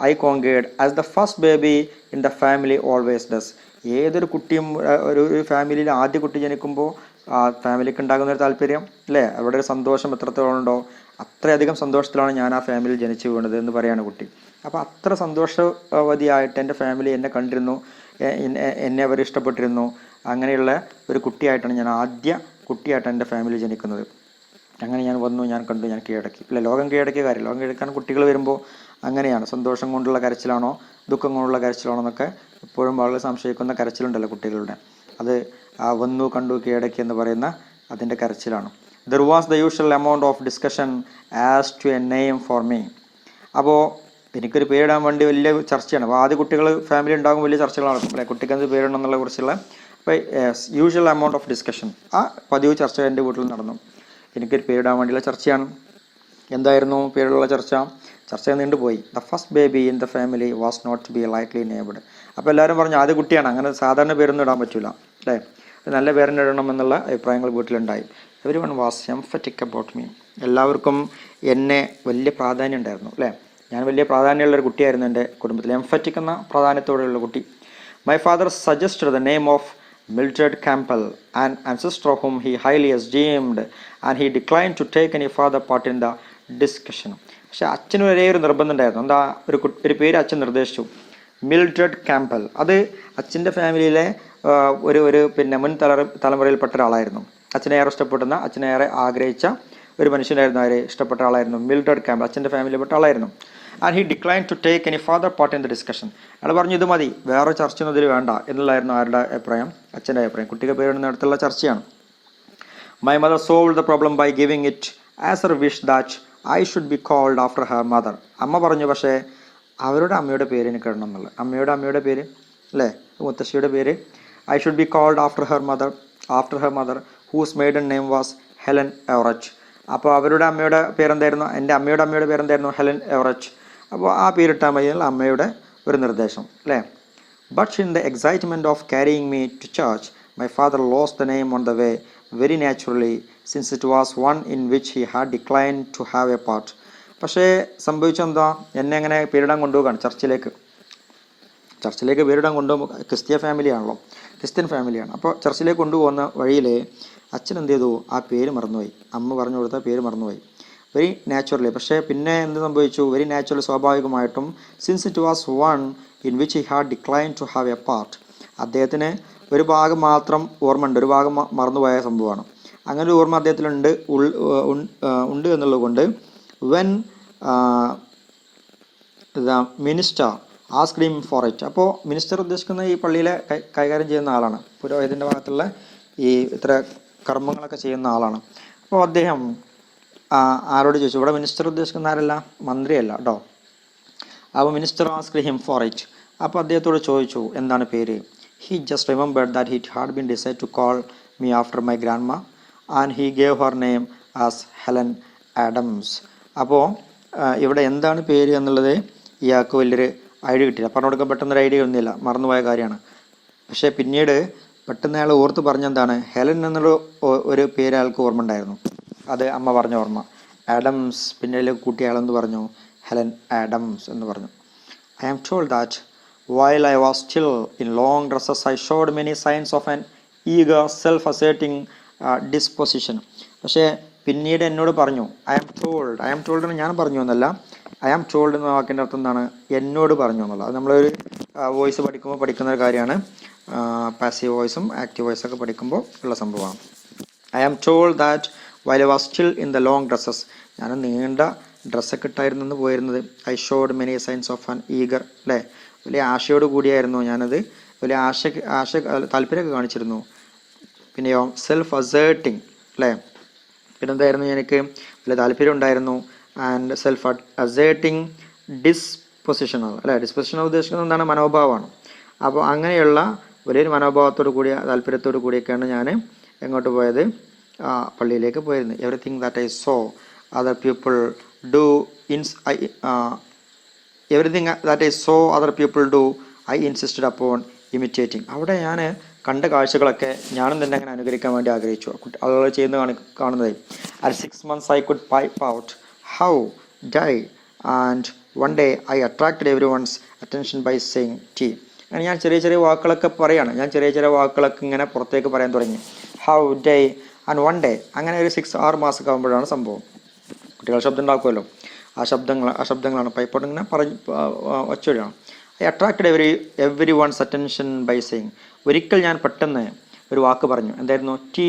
I conquered as the first baby in the family always does. ഏതൊരു കുട്ടിയും ഒരു ഫാമിലിയിൽ ആദ്യ കുട്ടി ജനിക്കുമ്പോൾ ആ ഫാമിലിക്ക് ഉണ്ടാകുന്ന ഒരു താല്പര്യം അല്ലേ, അവിടെ ഒരു സന്തോഷം എത്രത്തോളം ഉണ്ടോ അത്രയധികം സന്തോഷത്തിലാണ് ഞാൻ ആ ഫാമിലിയിൽ ജനിച്ചു വീണത് എന്ന് പറയാണ് കുട്ടി. അപ്പോൾ അത്ര സന്തോഷവതിയായിട്ട് എൻ്റെ ഫാമിലി എന്നെ കണ്ടിരുന്നു, എന്നെ അവർ ഇഷ്ടപ്പെട്ടിരുന്നു. അങ്ങനെയുള്ള ഒരു കുട്ടിയായിട്ടാണ് ഞാൻ ആദ്യ കുട്ടിയായിട്ടാണ് എൻ്റെ ഫാമിലി ജനിക്കുന്നത്. അങ്ങനെ ഞാൻ വന്നു, ഞാൻ കണ്ടു, ഞാൻ കീഴടക്കി അല്ലേ. ലോകം കീഴടക്കിയ കാര്യം, ലോകം കീഴടക്കാൻ കുട്ടികൾ വരുമ്പോൾ അങ്ങനെയാണ്. സന്തോഷം കൊണ്ടുള്ള കരച്ചിലാണോ ദുഃഖം കൊണ്ടുള്ള കരച്ചിലാണോ എന്നൊക്കെ എപ്പോഴും വളരെ സംശയിക്കുന്ന കരച്ചിലുണ്ടല്ലോ കുട്ടികളുടെ. അത് വന്നു, കണ്ടു, കീഴടക്കി എന്ന് പറയുന്ന അതിൻ്റെ കരച്ചിലാണ്. There was the usual amount of discussion as to a name for me. അപ്പോൾ എനിക്കൊരു പേരിടാൻ വേണ്ടി വലിയ ചർച്ചയാണ്. അപ്പോൾ ആദ്യ കുട്ടികൾ ഫാമിലി ഉണ്ടാകും, വലിയ ചർച്ചകൾ നടക്കും അല്ലേ, കുട്ടിക്ക് എന്ത് പേരിടണം എന്നുള്ള കുറിച്ചുള്ള. അപ്പോൾ യൂഷ്വൽ എമൗണ്ട് ഓഫ് ഡിസ്കഷൻ, ആ പതിവ് ചർച്ച എൻ്റെ വീട്ടിൽ നടന്നു. എനിക്കൊരു പേരിടാൻ വേണ്ടിയുള്ള ചർച്ചയാണ്. എന്തായിരുന്നു പേരിലുള്ള ചർച്ച നീണ്ടുപോയി. The first baby in the family was not to be likely named. അപ്പോൾ എല്ലാവരും പറഞ്ഞു ആദ്യ കുട്ടിയാണ്, അങ്ങനെ സാധാരണ പേരൊന്നും ഇടാൻ പറ്റില്ല അല്ലേ, നല്ല പേരിന് ഇടണം എന്നുള്ള അഭിപ്രായങ്ങൾ വീട്ടിലുണ്ടായി. Everyone was emphatic about me. എല്ലാവർക്കും എന്നെ വലിയ പ്രാധാന്യം ഉണ്ടായിരുന്നു അല്ലേ. ഞാൻ വലിയ പ്രാധാന്യമുള്ളൊരു കുട്ടിയായിരുന്നു എൻ്റെ കുടുംബത്തിൽ, എംഫറ്റിക് എന്ന പ്രാധാന്യത്തോടെയുള്ള കുട്ടി. My father suggested the name of Mildred Campbell, an ancestor whom he highly esteemed, and he declined to take any further part in the discussion. പക്ഷേ അച്ഛന് ഒരേ ഒരു നിർബന്ധം ഉണ്ടായിരുന്നു. എന്താ? ഒരു പേര് അച്ഛൻ നിർദ്ദേശിച്ചു, മിൽഡ്രഡ് ക്യാമ്പൽ. അത് അച്ഛൻ്റെ ഫാമിലിയിലെ ഒരു പിന്നെ മുൻ തലമുറയിൽപ്പെട്ട ഒരാളായിരുന്നു. അച്ഛനെ ഏറെ ഇഷ്ടപ്പെടുന്ന, അച്ഛനെ ഏറെ ആഗ്രഹിച്ച ഒരു മനുഷ്യനായിരുന്നു. ആരെ ഇഷ്ടപ്പെട്ട ആളായിരുന്നു മിൽഡ്രഡ് ക്യാമ്പൽ, അച്ഛൻ്റെ ഫാമിലിയിൽപ്പെട്ട ആളായിരുന്നു. And he decline to take any further part in the discussion. അയാൾ പറഞ്ഞു ഇത് മതി, വേറെ ചർച്ചയൊന്നും ഇതിൽ വേണ്ട എന്നുള്ളായിരുന്നു ആരുടെ അഭിപ്രായം? അച്ഛൻ്റെ അഭിപ്രായം. കുട്ടിക്ക് പേരിടുന്നിടത്തുള്ള ചർച്ചയാണ്. My mother solve the problem by giving it as her wish that I should be called after her mother. അമ്മ പറഞ്ഞു, പക്ഷേ അവരുടെ അമ്മയുടെ പേര് എനിക്ക് ഇടണം എന്നുള്ളത്. അമ്മയുടെ പേര് അല്ലേ, മുത്തശ്ശിയുടെ പേര്. I should be called after her mother whose maiden name was Helen Everett. അപ്പോൾ അവരുടെ അമ്മയുടെ പേരെന്തായിരുന്നു? എൻ്റെ അമ്മയുടെ പേരെന്തായിരുന്നു? Helen Everett. അപ്പോൾ ആ പേരിട്ടാൽ മതി എന്നുള്ള അമ്മയുടെ ഒരു നിർദ്ദേശം അല്ലേ. But in the excitement of carrying me to church my father lost the name on the way very naturally since it was one in which he had declined to have a part. പക്ഷേ സംഭവിച്ചെന്താ, എന്നെ അങ്ങനെ പേരിടാൻ കൊണ്ടുപോകാണ് ചർച്ചിലേക്ക് പേരിടാൻ കൊണ്ടുപോകുമ്പോൾ Christian ഫാമിലിയാണ്. അപ്പോൾ ചർച്ചിലേക്ക് കൊണ്ടുപോകുന്ന വഴിയിൽ അച്ഛൻ എന്ത് ചെയ്തു, ആ പേര് മറന്നുപോയി, അമ്മ പറഞ്ഞു കൊടുത്ത പേര് മറന്നുപോയി വെരി നാച്ചുറലി. പക്ഷേ പിന്നെ എന്ത് സംഭവിച്ചു, വെരി നാച്ചുറലി സ്വാഭാവികമായിട്ടും since it was one in which he had decline to have a part, അദ്ദേഹത്തിന് ഒരു ഭാഗം മാത്രം ഓർമ്മയുണ്ട്, ഒരു ഭാഗം മറന്നുപോയ സംഭവമാണ്. അങ്ങനെ ഒരു ഓർമ്മ അദ്ദേഹത്തിലുണ്ട് ഉണ്ട് എന്നുള്ളത് കൊണ്ട് when the minister asked him for it. അപ്പോൾ മിനിസ്റ്റർ ഉദ്ദേശിക്കുന്ന ഈ പള്ളിയിലെ കൈകാര്യം ചെയ്യുന്ന ആളാണ്, പുരോഹിതൻ്റെ ഭാഗത്തുള്ള ഈ ഇത്ര കർമ്മങ്ങളൊക്കെ ചെയ്യുന്ന ആളാണ്. അപ്പോൾ അദ്ദേഹം ആരോട് ചോദിച്ചു, ഇവിടെ മിനിസ്റ്റർ ഉദ്ദേശിക്കുന്ന ആരല്ല, മന്ത്രിയല്ല കേട്ടോ. അപ്പോൾ minister asked him for it. അപ്പോൾ അദ്ദേഹത്തോട് ചോദിച്ചു എന്താണ് പേര്. He just remembered that he had been decide to call me after my grandma and he gave her name as Helen Adams. അപ്പോൾ ഇവിടെ എന്താണ് പേര് എന്നുള്ളത് ഇയാൾക്ക് വലിയൊരു ഐഡിയ കിട്ടിയില്ല, പറഞ്ഞു കൊടുക്കാൻ പെട്ടെന്നൊരു ഐഡിയ ഒന്നുമില്ല, മറന്നുപോയ കാര്യമാണ്. പക്ഷേ പിന്നീട് പെട്ടെന്ന് അയാൾ ഓർത്ത് പറഞ്ഞെന്താണ്, ഹെലൻ എന്നുള്ള ഒരു പേര് അയാൾക്ക് ഓർമ്മ ഉണ്ടായിരുന്നു, അത് അമ്മ പറഞ്ഞ ഓർമ്മ. ആഡംസ് പിന്നീട് കൂട്ടിയ ആളെന്ന് പറഞ്ഞു, ഹെലൻ ആഡംസ് എന്ന് പറഞ്ഞു. I am told that while I was still in long dresses I showed many signs of an eager self-asserting disposition. പക്ഷേ പിന്നീട് എന്നോട് പറഞ്ഞു, ഐ ആം ടോൾഡ് ഞാൻ പറഞ്ഞു എന്നല്ല, ഐ ആം ടോൾഡ് എന്ന വാക്കിൻ്റെ അർത്ഥം എന്താണ്, എന്നോട് പറഞ്ഞു എന്നുള്ളത്. അത് നമ്മളൊരു വോയിസ് പഠിക്കുമ്പോൾ പഠിക്കുന്ന ഒരു കാര്യമാണ്, പാസീവ് വോയിസും ആക്റ്റീവ് വോയിസൊക്കെ പഠിക്കുമ്പോൾ ഉള്ള സംഭവമാണ്. I am told that while I was still in the long dresses, ഞാൻ നീണ്ട ഡ്രസ്സൊക്കെ ഇട്ടായിരുന്നു പോയിരുന്നത്. I showed many signs of an eager, അല്ലേ, വലിയ ആശയോട് കൂടിയായിരുന്നു ഞാനത്, വലിയ ആശ താല്പര്യമൊക്കെ കാണിച്ചിരുന്നു. പിന്നെയോ സെൽഫ് അസേർട്ടിങ്, അല്ലേ, പിന്നെന്തായിരുന്നു, എനിക്ക് വലിയ താല്പര്യം ഉണ്ടായിരുന്നു. ആൻഡ് സെൽഫ് അസേർട്ടിങ് ഡിസ്പൊസിഷനാണ്, അല്ലേ, ഡിസ്പൊസിഷൻ ഉദ്ദേശിക്കുന്നത് എന്താണ്, മനോഭാവമാണ്. അപ്പോൾ അങ്ങനെയുള്ള വലിയൊരു മനോഭാവത്തോടു കൂടിയ താല്പര്യത്തോടു കൂടിയൊക്കെയാണ് ഞാൻ എങ്ങോട്ട് പോയത്, പള്ളിയിലേക്ക് പോയിരുന്നു. Everything that I so other people do everything that I saw other people do I insisted upon imitating. അവിടെ ഞാൻ കണ്ട കാഴ്ചകളൊക്കെ ഞാനും തന്നെ അങ്ങനെ അനുകരിക്കാൻ വേണ്ടി ആഗ്രഹിച്ചു, ആളുകൾ ചെയ്യുന്ന കാണുന്നത്. At 6 months I could pipe out how die and one day I attracted everyone's attention by saying tea. അങ്ങനെ ഞാൻ ചെറിയ വാക്കുകളൊക്കെ പറയാണ്, ചെറിയ വാക്കുകളൊക്കെ ഇങ്ങനെ പുറത്തേക്ക് പറയാൻ തുടങ്ങി. How day and one day, അങ്ങനെ ഒരു 6-6 മാസമൊക്കെ ആകുമ്പോഴാണ് സംഭവം. കുട്ടികൾ ശബ്ദം ഉണ്ടാക്കുമല്ലോ, ആ ശബ്ദങ്ങളാണ് പൈപ്പോട്ട് ഇങ്ങനെ വച്ചൊഴിയാണ്. I attracted every one's attention by saying. ഒരിക്കൽ ഞാൻ പെട്ടെന്ന് ഒരു വാക്ക് പറഞ്ഞു, എന്തായിരുന്നു, ടി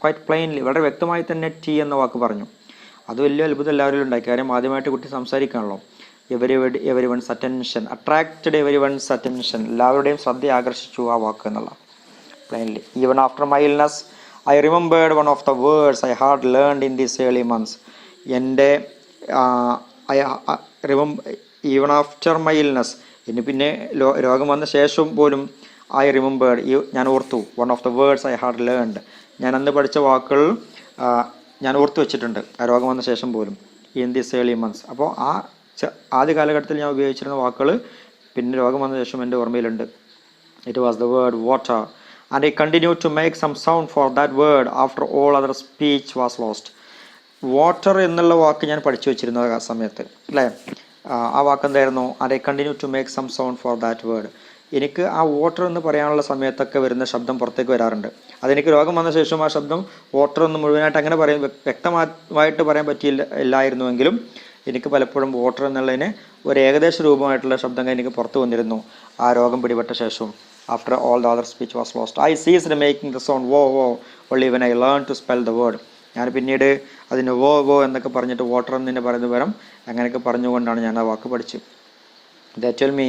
ക്വൈറ്റ് പ്ലെയിൻലി, വളരെ വ്യക്തമായി തന്നെ ടി എന്ന വാക്ക് പറഞ്ഞു. അത് വലിയ അത്ഭുതം എല്ലാവരിലും ഉണ്ടായി, കാര്യം ആദ്യമായിട്ട് കുട്ടി സംസാരിക്കാണല്ലോ. Every one's attention, attracted every one's attention, എല്ലാവരുടെയും ശ്രദ്ധ ആകർഷിച്ചു ആ വാക്ക് എന്നുള്ള plainly. Even after my illness I remembered one of the words I had learned in these early months. എൻ്റെ ഈവൺ ആഫ്റ്റർ മൈ ഇൽനസ്, ഇനി പിന്നെ രോഗം വന്ന ശേഷം പോലും ഐ റിമെമ്പേർഡ്, ഞാൻ ഓർത്തു, one of the words I had learned, ഞാൻ അന്ന് പഠിച്ച വാക്കുകൾ ഞാൻ ഓർത്തു വെച്ചിട്ടുണ്ട് ആ രോഗം വന്ന ശേഷം പോലും, ഇൻ ദീസ് ഏർലി മന്ത്സ്. അപ്പോൾ ആ ആദ്യ കാലഘട്ടത്തിൽ ഞാൻ ഉപയോഗിച്ചിരുന്ന വാക്കുകൾ പിന്നെ രോഗം വന്ന ശേഷം എൻ്റെ ഓർമ്മയിലുണ്ട്. It was the word water and I continue to make some sound for that word after all other speech was lost. Water എന്നുള്ള വാക്ക് ഞാൻ പഠിച്ചു വെച്ചിരുന്നു ആ സമയത്ത്, അല്ലേ. ആ വാക്ക് എന്തായിരുന്നു, and I continue to make some sound for that word. എനിക്ക് ആ വാട്ടർ എന്ന് പറയാനുള്ള സമയത്തൊക്കെ വരുന്ന ശബ്ദം പുറത്തേക്ക് വരാറുണ്ട്. അതെനിക്ക് രോഗം വന്ന ശേഷം ആ ശബ്ദം വാട്ടർ എന്ന് മുഴുവനായിട്ട് അങ്ങനെ വ്യക്തമായിട്ട് പറയാൻ ഇല്ലായിരുന്നുവെങ്കിലും എനിക്ക് പലപ്പോഴും വാട്ടർ എന്നുള്ളതിന് ഒരു ഏകദേശ രൂപമായിട്ടുള്ള ശബ്ദങ്ങൾ എനിക്ക് പുറത്തു വന്നിരുന്നു ആ രോഗം പിടിപെട്ട ശേഷം. After all the other speech was lost I ceased making the sound wah only when I learn to spell the word. ഞാൻ പിന്നീട് അതിന് വോ എന്നൊക്കെ പറഞ്ഞിട്ട് വാട്ടർ എന്നതിന് പറയുന്ന പകരം അങ്ങനെയൊക്കെ പറഞ്ഞുകൊണ്ടാണ് ഞാൻ ആ വാക്ക് പഠിച്ചത്. They tell me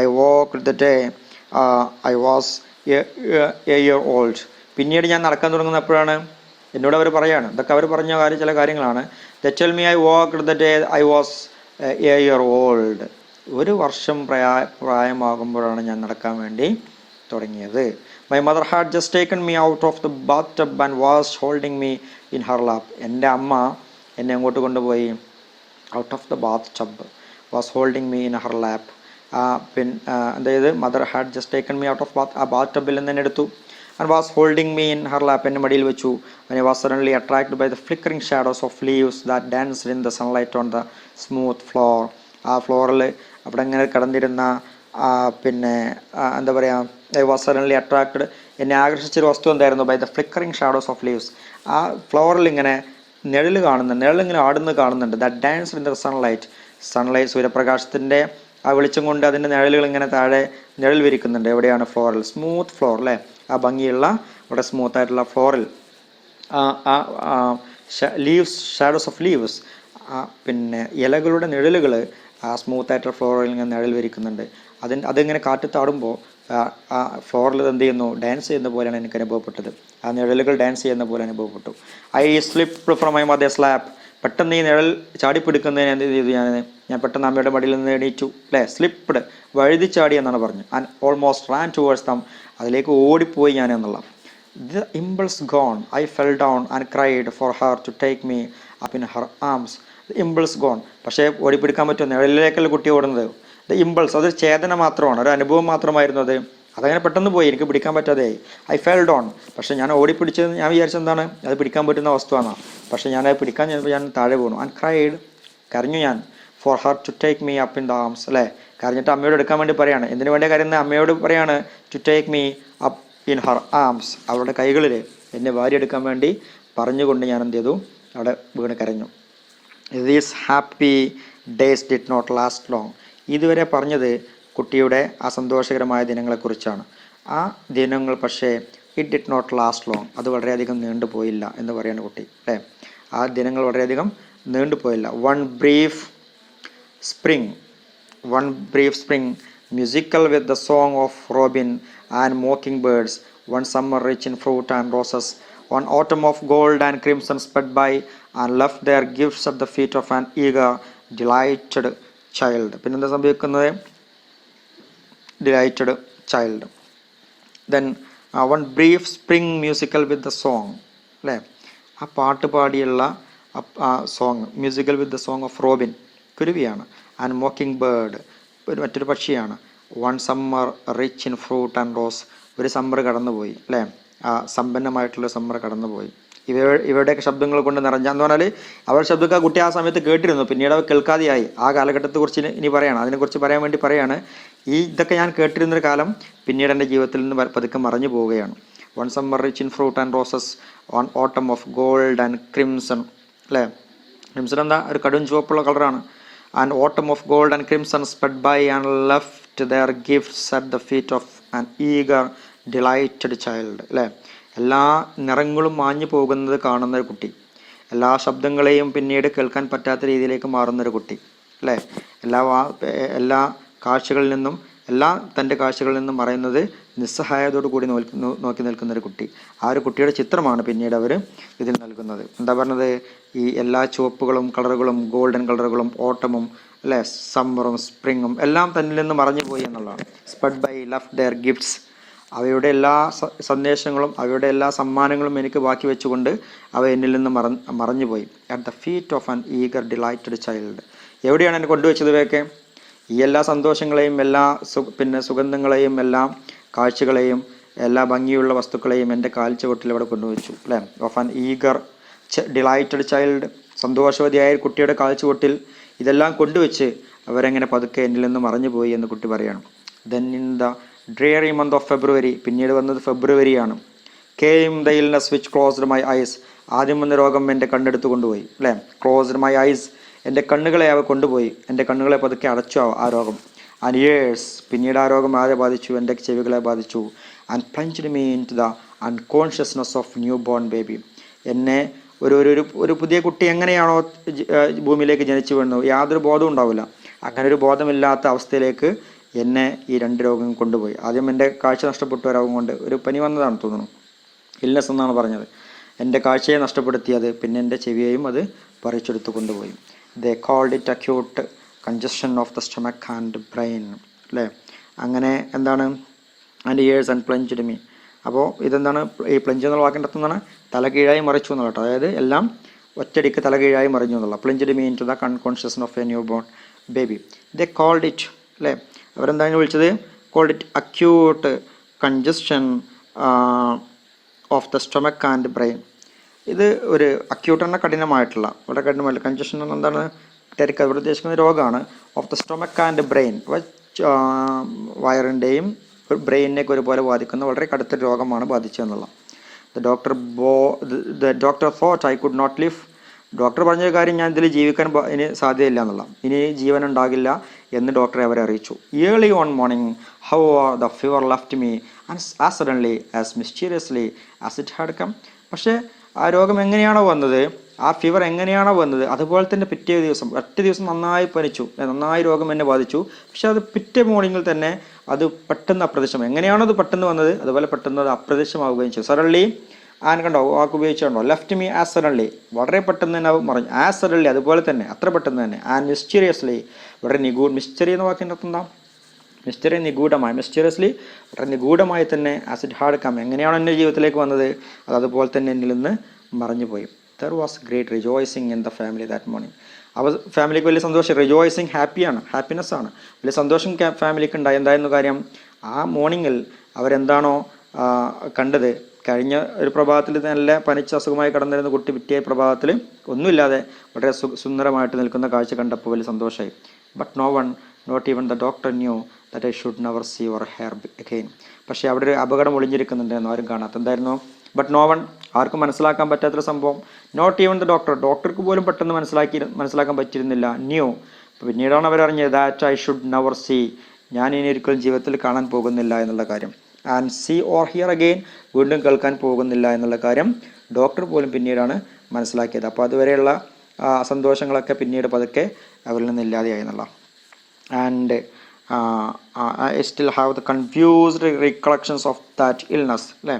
I walked the day I was a year old. പിന്നീട് ഞാൻ നടക്കാൻ തുടങ്ങുന്നപ്പോഴാണ് എന്നോട് അവർ പറയാണ്, ഇതൊക്കെ അവർ പറഞ്ഞ ചില കാര്യങ്ങളാണ്. They tell me I walked the day I was a year old. 1 വർഷം പ്രായമാകുമ്പോഴാണ് ഞാൻ നടക്കാൻ വേണ്ടി തുടങ്ങിയത്. My mother had just taken me out of the bathtub and was holding me in her lap. എൻ്റെ അമ്മ എന്നെ അങ്ങോട്ട് കൊണ്ടുപോയി, out of the bathtub, was holding me in her lap. അതായത് mother had just taken me out of ആ ബാത്ത് ടബിൽ നിന്ന് തന്നെ എടുത്തു. and was holding me in her lap. എന്നെ മടിയിൽ വെച്ചു. And I was suddenly attracted by the flickering shadows of leaves that danced in the sunlight on the smooth floor. ആ ഫ്ലോറിൽ അവിടെ ഇങ്ങനെ കിടന്നിരുന്ന പിന്നെ എന്താ പറയുക, ഐ വാസ് സഡൻലി അട്രാക്റ്റഡ്, എന്നെ ആകർഷിച്ചൊരു വസ്തു എന്തായിരുന്നു, by the flickering shadows of leaves. ആ ഫ്ലോറിൽ ഇങ്ങനെ നിഴൽ കാണുന്നുണ്ട്, നിഴലിങ്ങനെ ആടുന്നത് കാണുന്നുണ്ട്. That dance in the sunlight സൂര്യപ്രകാശത്തിൻ്റെ ആ വെളിച്ചം കൊണ്ട് അതിൻ്റെ നിഴലുകൾ ഇങ്ങനെ താഴെ നിഴൽ വിരിക്കുന്നുണ്ട്. എവിടെയാണ്, ഫ്ലോറിൽ, സ്മൂത്ത് ഫ്ലോർ അല്ലേ, ആ ഭംഗിയുള്ള വളരെ സ്മൂത്ത് ആയിട്ടുള്ള ഫ്ലോറിൽ ലീവ്സ്, ഷാഡോസ് ഓഫ് ലീവ്സ്, പിന്നെ ഇലകളുടെ നിഴലുകൾ ആ സ്മൂത്ത് ആയിട്ടുള്ള ഫ്ലോറിൽ ഇങ്ങനെ നിഴൽ വിരിക്കുന്നുണ്ട്. അതിങ്ങനെ കാറ്റത്താടുമ്പോൾ ആ ഫ്ലോറിൽ എന്ത് ചെയ്യുന്നു, ഡാൻസ് ചെയ്യുന്ന പോലെയാണ് എനിക്ക് അനുഭവപ്പെട്ടത്. ആ നിഴലുകൾ ഡാൻസ് ചെയ്യുന്ന പോലെ അനുഭവപ്പെട്ടു. I slipped from my mother's lap. പെട്ടെന്ന് ഈ നിഴൽ ചാടിപ്പിടിക്കുന്നതിന് എന്ത് ചെയ്തു, ഞാൻ പെട്ടെന്ന് അമ്മയുടെ മടിയിൽ നിന്ന് എണീറ്റു അല്ലേ. സ്ലിപ്ഡ്, വഴുതിച്ചാടി എന്നാണ് പറഞ്ഞത്. And almost ran towards them, അതിലേക്ക് ഓടിപ്പോയി ഞാൻ എന്നുള്ള. The impulse gone, I fell down and cried for her to take me up in her arms. The impulse gone, പക്ഷേ ഓടിപ്പിടിക്കാൻ പറ്റുമോ, നിഴലിലേക്കല്ല കുട്ടി ഓടുന്നത്. ദ ഇമ്പൾസ്, അതൊരു ചേതന മാത്രമാണ്, ഒരു അനുഭവം മാത്രമായിരുന്നു അത്. അതങ്ങനെ പെട്ടെന്ന് പോയി, എനിക്ക് പിടിക്കാൻ പറ്റാതെയായി. ഐ ഫെൽ ഡൗൺ, പക്ഷേ ഞാൻ ഓടിപ്പിടിച്ചത് ഞാൻ വിചാരിച്ചെന്താണ്, അത് പിടിക്കാൻ പറ്റുന്ന വസ്തുവാണ്. പക്ഷേ ഞാനത് പിടിക്കാൻ ഞാൻ താഴെ വീണു. ആൻഡ് ക്രൈഡ്, കരഞ്ഞു ഞാൻ. For her to take me up in the arms അല്ലേ, കരഞ്ഞിട്ട് അമ്മയോട് എടുക്കാൻ വേണ്ടി പറയാണ്. എന്തിനു വേണ്ടി കരയുന്നത്, അമ്മയോട് പറയാണ് to take me up in her arms, അവളുടെ കൈകളിൽ എന്നെ വാരിയെടുക്കാൻ വേണ്ടി പറഞ്ഞുകൊണ്ട് ഞാൻ എന്ത് ചെയ്തു, അവിടെ വീണ് കരഞ്ഞു. These happy days did not last long. ഇതുവരെ പറഞ്ഞത് കുട്ടിയുടെ ആ സന്തോഷകരമായ ദിനങ്ങളെക്കുറിച്ചാണ്. ആ ദിനങ്ങൾ പക്ഷേ it did not last long, അത് വളരെയധികം നീണ്ടുപോയില്ല എന്ന് പറയാണ് കുട്ടി അല്ലേ. ആ ദിനങ്ങൾ വളരെയധികം നീണ്ടുപോയില്ല. One brief spring musical with the song of robin and mocking birds, one summer rich in fruit and roses, one autumn of gold and crimson spread by and left their gifts at the feet of an eager delighted child. പിന്നെന്താ സംഭവിക്കുന്നത്, delighted child. Then one brief spring musical with the song അല്ലേ, ആ പാട്ട് പാടിയുള്ള ആ song, musical with the song of robin, കുരുവിയാണ്. And mocking bird, മറ്റൊരു പക്ഷിയാണ്. One summer rich in fruit and rose, ഒരു സമ്മർ കടന്നുപോയി അല്ലേ, ആ സമ്പന്നമായിട്ടുള്ള സമ്മർ കടന്നുപോയി. ഇവരുടെയൊക്കെ ശബ്ദങ്ങൾ കൊണ്ട് നിറഞ്ഞെന്ന് പറഞ്ഞാൽ അവരുടെ ശബ്ദമൊക്കെ കുട്ടി ആ സമയത്ത് കേട്ടിരുന്നു, പിന്നീട് അവർ കേൾക്കാതെയായി. ആ കാലഘട്ടത്തെക്കുറിച്ച് ഇനി പറയാണ്, അതിനെക്കുറിച്ച് പറയാൻ വേണ്ടി പറയാണ്. ഇതൊക്കെ ഞാൻ കേട്ടിരുന്നൊരു കാലം പിന്നീട് എൻ്റെ ജീവിതത്തിൽ നിന്ന് പതുക്കെ മറഞ്ഞു പോവുകയാണ്. One summer rich in fruit and roses, one autumn of gold and crimson അല്ലേ, ക്രിംസൺ എന്താ, ഒരു കടും ചുവപ്പുള്ള കളറാണ്. And autumn of gold and crimson spread by and left their gifts at the feet of an eager delighted child അല്ലേ. എല്ലാ നിറങ്ങളും മാഞ്ഞു പോകുന്നത് കാണുന്നൊരു കുട്ടി, എല്ലാ ശബ്ദങ്ങളെയും പിന്നീട് കേൾക്കാൻ പറ്റാത്ത രീതിയിലേക്ക് മാറുന്നൊരു കുട്ടി അല്ലേ. എല്ലാ കാഴ്ചകളിൽ നിന്നും, തൻ്റെ കാഴ്ചകളിൽ നിന്നും മറയുന്നത് നിസ്സഹായതയോടു കൂടി നോക്കി നിൽക്കുന്നൊരു കുട്ടി. ആ ഒരു കുട്ടിയുടെ ചിത്രമാണ് പിന്നീട് അവർ ഇതിൽ നൽകുന്നത്. എന്താ പറഞ്ഞത്, ഈ എല്ലാ ചുവപ്പുകളും കളറുകളും, ഗോൾഡൻ കളറുകളും, ഓട്ടമും അല്ലേ, സമ്മറും സ്പ്രിങ്ങും എല്ലാം തന്നിൽ നിന്ന് മറഞ്ഞു പോയി എന്നുള്ളതാണ്. Spread by left their gifts, അവയുടെ എല്ലാ സന്ദേശങ്ങളും അവയുടെ എല്ലാ സമ്മാനങ്ങളും എനിക്ക് ബാക്കി വെച്ചുകൊണ്ട് അവ എന്നിൽ നിന്ന് മറഞ്ഞുപോയി. At the feet of an eager delighted child, എവിടെയാണ് എന്നെ കൊണ്ടുവച്ചത് ഇവയൊക്കെ, ഈ എല്ലാ സന്തോഷങ്ങളെയും, എല്ലാ സുഗന്ധങ്ങളെയും, എല്ലാ കാഴ്ചകളെയും, എല്ലാ ഭംഗിയുള്ള വസ്തുക്കളെയും എൻ്റെ കാൽച്ചുവട്ടിൽ ഇവിടെ കൊണ്ടുവച്ചു അല്ലേ. Of an eager delighted child, സന്തോഷവതിയായ കുട്ടിയുടെ കാൽച്ചുവട്ടിൽ ഇതെല്ലാം കൊണ്ടുവച്ച് അവരെങ്ങനെ പതുക്കെ എന്നിൽ നിന്ന് മറഞ്ഞുപോയി എന്ന് കുട്ടി പറയാണ്. Then in the dreary month of February, പിന്നീട് വന്നത് ഫെബ്രുവരിയാണ്. Came the illness which closed my eyes, ആദ്യം വന്ന രോഗം എൻ്റെ കണ്ണെടുത്ത് കൊണ്ടുപോയി അല്ലേ. ക്ലോസ്ഡ് മൈ ഐസ്, എൻ്റെ കണ്ണുകളെ അവ കൊണ്ടുപോയി, എൻ്റെ കണ്ണുകളെ പതുക്കെ അടച്ചു ആ രോഗം. ആൻഡ് ഇയേഴ്സ്, പിന്നീട് ആ രോഗം ആരെ ബാധിച്ചു, എൻ്റെ ചെവികളെ ബാധിച്ചു. And plunged me into the unconsciousness of new born baby, എന്നെ ഒരു പുതിയ കുട്ടി എങ്ങനെയാണോ ഭൂമിയിലേക്ക് ജനിച്ചു വീണു, യാതൊരു ബോധവും ഉണ്ടാവില്ല, അങ്ങനെ ഒരു ബോധമില്ലാത്ത അവസ്ഥയിലേക്ക് എന്നെ ഈ രണ്ട് രോഗം കൊണ്ടുപോയി. ആദ്യം എൻ്റെ കാഴ്ച നഷ്ടപ്പെട്ട രോഗം കൊണ്ട്, ഒരു പനി വന്നതാണ് തോന്നുന്നു, ഇൽനെസ് എന്നാണ് പറഞ്ഞത്. എൻ്റെ കാഴ്ചയെ നഷ്ടപ്പെടുത്തിയത്, പിന്നെ എൻ്റെ ചെവിയെയും അത് പറിച്ചെടുത്ത് കൊണ്ടുപോയി. They called it acute congestion of the stomach and brain അല്ലേ. അങ്ങനെ എന്താണ്, and ears and plunged me. അപ്പോൾ ഇതെന്താണ്, ഈ പ്ലഞ്ച് എന്നുള്ള വാക്കിൻ്റെ അർത്ഥം എന്താണ്, തല കീഴായി മറിച്ചു എന്നുള്ള കേട്ടോ. അതായത് എല്ലാം ഒറ്റടിക്ക് തല കീഴായി മറിഞ്ഞു എന്നുള്ള. Plunged me into the unconsciousness of a new born baby. They called it അല്ലേ, അവരെന്താണ് വിളിച്ചത്, called it acute congestion of the stomach and brain. ഇത് ഒരു അക്യൂട്ട് കഠിനമായിട്ടുള്ള വളരെ കഠിനമായിട്ടുള്ള കൺജഷൻ എന്താണ് ടെരിക്ക ഇവിടെ ഉദ്ദേശിക്കുന്ന രോഗമാണ്. Of the stomach and brain, വയറിൻ്റെയും ബ്രെയിനിനെയൊക്കെ ഒരുപോലെ ബാധിക്കുന്ന വളരെ കടുത്ത രോഗമാണ് ബാധിച്ചതെന്നുള്ള. The doctor thought I could not live. ഡോക്ടർ പറഞ്ഞൊരു കാര്യം, ഞാൻ ഇതിൽ ജീവിക്കാൻ ഇനി സാധ്യതയില്ല എന്നുള്ള, ഇനി ജീവൻ ഉണ്ടാകില്ല എന്ന് ഡോക്ടറെ അവരെ അറിയിച്ചു. Early on morning how the fever left me as suddenly as mysteriously as it had come. പക്ഷേ ആ രോഗം എങ്ങനെയാണോ വന്നത്, ആ ഫീവർ എങ്ങനെയാണോ വന്നത്, അതുപോലെ തന്നെ പിറ്റേ ദിവസം ഒറ്റ ദിവസം നന്നായി പനിച്ചു, നന്നായി രോഗം എന്നെ ബാധിച്ചു. പക്ഷെ അത് പിറ്റേ മോർണിംഗിൽ തന്നെ അത് പെട്ടെന്ന് അപ്രത്യക്ഷം, എങ്ങനെയാണോ അത് പെട്ടെന്ന് വന്നത് അതുപോലെ പെട്ടെന്ന് അത് അപ്രത്യക്ഷമാവുകയും ചെയ്തു. സഡൻലി ആൻ കണ്ടോ, വാക്ക് ഉപയോഗിച്ചുണ്ടോ, ലെഫ്റ്റ് മീ ആസ് സഡൻലി, വളരെ പെട്ടെന്ന് തന്നെ പറഞ്ഞു. ആസ് സഡൻലി അതുപോലെ തന്നെ, അത്ര പെട്ടെന്ന് തന്നെ. ആൻഡ് മിസ്റ്റീരിയസ്ലി, വളരെ മിസ്റ്ററി എന്ന വാക്കിൻ്റെ അർത്ഥം എന്താ? മിസ്റ്ററി നിഗൂഢമായി, മിസ്റ്റീരിയസ്ലി വളരെ നിഗൂഢമായി തന്നെ ആസ് ഇറ്റ് ഹാഡ് കം, എങ്ങനെയാണോ എൻ്റെ ജീവിതത്തിലേക്ക് വന്നത് അത് അതുപോലെ തന്നെ എന്നിൽ നിന്ന് മറഞ്ഞുപോയി. There was great rejoicing in the family that morning. അവ ഫാമിലിക്ക് വലിയ സന്തോഷം, റിജോയ്സിങ് ഹാപ്പിയാണ്, ഹാപ്പിനെസ് ആണ്, വലിയ സന്തോഷം ഫാമിലിക്ക് ഉണ്ടായി. എന്തായിരുന്നു കാര്യം? ആ മോർണിംഗിൽ അവരെന്താണോ കണ്ടത്, കഴിഞ്ഞ ഒരു പ്രഭാതത്തിൽ നല്ല പനിച്ച അസുഖമായി കടന്നിരുന്ന കുട്ടി പിറ്റേ പ്രഭാതത്തിൽ ഒന്നുമില്ലാതെ വളരെ സുന്ദരമായിട്ട് നിൽക്കുന്ന കാഴ്ച കണ്ടപ്പോൾ വലിയ സന്തോഷമായി. But no one, not even the doctor knew that I should never see or hear again. പക്ഷേ അവിടെ ഒരു അപകടം ഒളിഞ്ഞിരിക്കുന്നുണ്ടെന്ന് ആരും കാണാത്ത. എന്തായിരുന്നു? ബട്ട് നോ വൺ, ആർക്കും മനസ്സിലാക്കാൻ പറ്റാത്തൊരു സംഭവം. നോട്ട് ഈവൻ ദ ഡോക്ടർ, ഡോക്ടർക്ക് പോലും പെട്ടെന്ന് മനസ്സിലാക്കാൻ പറ്റിയിരുന്നില്ല. ന്യൂ, പിന്നീടാണ് അവരറിഞ്ഞത് that I should never see, ഞാൻ ഇനി ഒരിക്കലും ജീവിതത്തിൽ കാണാൻ പോകുന്നില്ല എന്നുള്ള കാര്യം. And see or hear again, വീണ്ടും കേൾക്കാൻ പോകുന്നില്ല എന്നുള്ള കാര്യം ഡോക്ടർ പോലും പിന്നീടാണ് മനസ്സിലാക്കിയത്. അപ്പോൾ അതുവരെയുള്ള സന്തോഷങ്ങളൊക്കെ പിന്നീട് പതുക്കെ അവരിൽ നിന്ന് ഇല്ലാതെയായി എന്നുള്ള. And I still have the confused recollections of that illness. അല്ലേ,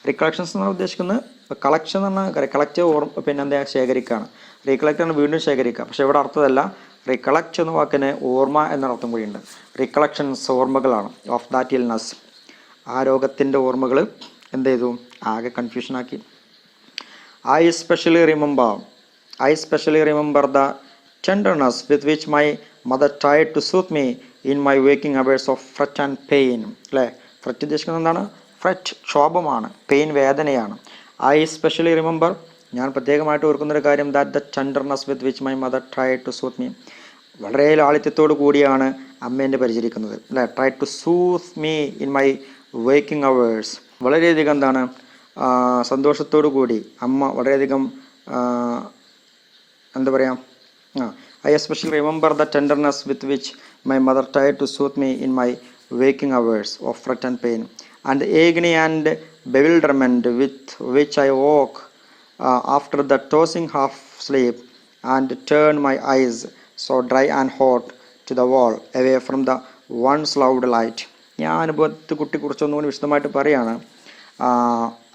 റികളക്ഷൻസ് എന്നാണ് ഉദ്ദേശിക്കുന്നത്. കളക്ഷൻ എന്ന് പറഞ്ഞാൽ കളക്റ്റ് പിന്നെ എന്താ ശേഖരിക്കുകയാണ്, റീകളക്റ്റ് ആണ് വീണ്ടും ശേഖരിക്കുക. പക്ഷെ ഇവിടെ അർത്ഥമല്ല, റികളക്റ്റ് എന്ന വാക്കിന് ഓർമ്മ എന്നർത്ഥം കൂടിയുണ്ട്. റികളക്ഷൻസ് ഓർമ്മകളാണ്. ഓഫ് ദാറ്റ് ഇൽനെസ്, ആ രോഗത്തിൻ്റെ ഓർമ്മകൾ എന്ത് ചെയ്തു, ആകെ കൺഫ്യൂഷനാക്കി. I specially remember the tenderness with which my mother tried to soothe me in my waking hours of fret and pain. അല്ലേ, ഫ്രെറ്റ് ഉദ്ദേശിക്കുന്നത് എന്താണ്? ഫ്രെറ്റ് ക്ഷോഭമാണ്, പെയിൻ വേദനയാണ്. ഐ സ്പെഷ്യലി റിമെമ്പർ, ഞാൻ പ്രത്യേകമായിട്ട് ഓർക്കുന്നൊരു കാര്യം, that the tenderness with which my mother tried to soothe me, വളരെ ലാളിത്യത്തോടു കൂടിയാണ് അമ്മ എന്നെ പരിചരിക്കുന്നത്. അല്ലേ, try to soothe me in my waking hours, വളരെയധികം എന്താണ് സന്തോഷത്തോടു കൂടി അമ്മ വളരെയധികം എന്താ പറയുക, I especially remember the tenderness with which my mother tried to soothe me in my waking hours of fret and pain and the agony and bewilderment with which I woke after the tossing half sleep and turned my eyes so dry and hot to the wall away from the once loved light. ഞാൻ അനുഭവത്തെ കുറിച്ചൊന്നുകൂടി വിശദമായിട്ട് പറയുകയാണ്.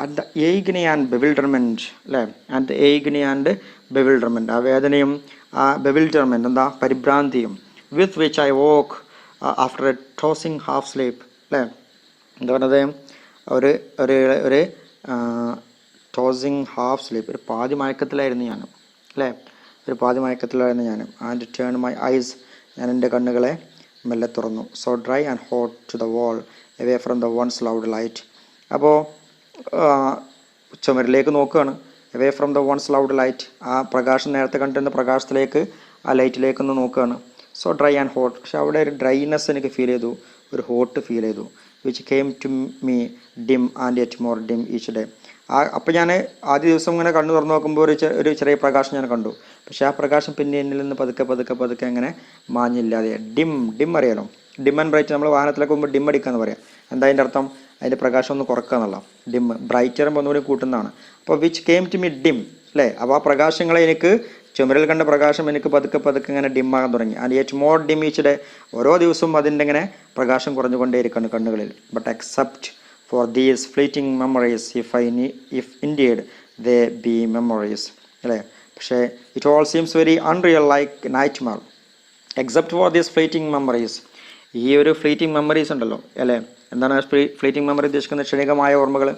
At the agony and bewilderment, അല്ലേ, at the agony and bewilderment, ആ വേദനയും ആ bewilderment എന്താ പരിഭ്രാന്തിയും, with which I woke after a tossing half sleep. അല്ലേ, എന്താ പറയുന്നത്, ഒരു ടോസിങ് ഹാഫ് സ്ലീപ്പ്, ഒരു പാതി മയക്കത്തിലായിരുന്നു ഞാൻ. അല്ലേ, ഒരു പാതി മയക്കത്തിലായിരുന്നു ഞാൻ. ആൻഡ് ടേൺ മൈ ഐസ്, ഞാൻ എൻ്റെ കണ്ണുകളെ മെല്ലെ തുറന്നു. So dry and hot to the wall away from the once loved light. അപ്പോൾ ചുമരിലേക്ക് നോക്കുകയാണ്. Away from the once loved light, ആ പ്രകാശം നേരത്തെ കണ്ടിരുന്ന പ്രകാശത്തിലേക്ക്, ആ ലൈറ്റിലേക്കൊന്ന് നോക്കുകയാണ്. സോ ഡ്രൈ ആൻഡ് ഹോട്ട്, പക്ഷെ അവിടെ ഒരു ഡ്രൈനെസ് എനിക്ക് ഫീൽ ചെയ്തു, ഒരു ഹോട്ട് ഫീൽ ചെയ്തു. Which came to me dim and yet more dim each day. അപ്പോൾ ഞാൻ ആദ്യ ദിവസം ഇങ്ങനെ കണ്ണു തുറന്ന് നോക്കുമ്പോൾ ഒരു ചെറിയ പ്രകാശം ഞാൻ കണ്ടു. പക്ഷേ ആ പ്രകാശം പിന്നെ എന്നിൽ നിന്ന് പതുക്കെ അങ്ങനെ മാഞ്ഞില്ലാതെ. ഡിം അറിയാലോ, ഡിം ആൻഡ് ബ്രൈറ്റ്, നമ്മൾ വാഹനത്തിലൊക്കെ പോകുമ്പോൾ ഡിം അടിക്കാന്ന് പറയാം. എന്താ അതിൻ്റെ അർത്ഥം? അതിൻ്റെ പ്രകാശം ഒന്ന് കുറക്കുക എന്നുള്ള. ഡിം ബ്രൈറ്ററും ഒന്നുകൂടി കൂട്ടുന്നതാണ്. അപ്പോൾ which came to me dim, അല്ലേ, അപ്പോൾ ആ പ്രകാശങ്ങളെ എനിക്ക്, ചുമരിൽ കണ്ട പ്രകാശം എനിക്ക് പതുക്കെ ഇങ്ങനെ ഡിമ്മാകാൻ തുടങ്ങി. And yet more dim each day, ഓരോ ദിവസവും അതിൻ്റെ ഇങ്ങനെ പ്രകാശം കുറഞ്ഞുകൊണ്ടേയിരിക്കുന്നു കണ്ണുകളിൽ. But except for these fleeting memories if indeed they B memories. അല്ലേ, പക്ഷേ it all seems very unreal like night Mar except for these fleeting memories. ഈ ഒരു ഫ്ലീറ്റിംഗ് മെമ്മറീസ് ഉണ്ടല്ലോ, അല്ലേ, എന്താണ് ഫ്ലീറ്റിംഗ് മെമ്മറി ഉദ്ദേശിക്കുന്നത്? ക്ഷണികമായ ഓർമ്മകൾ.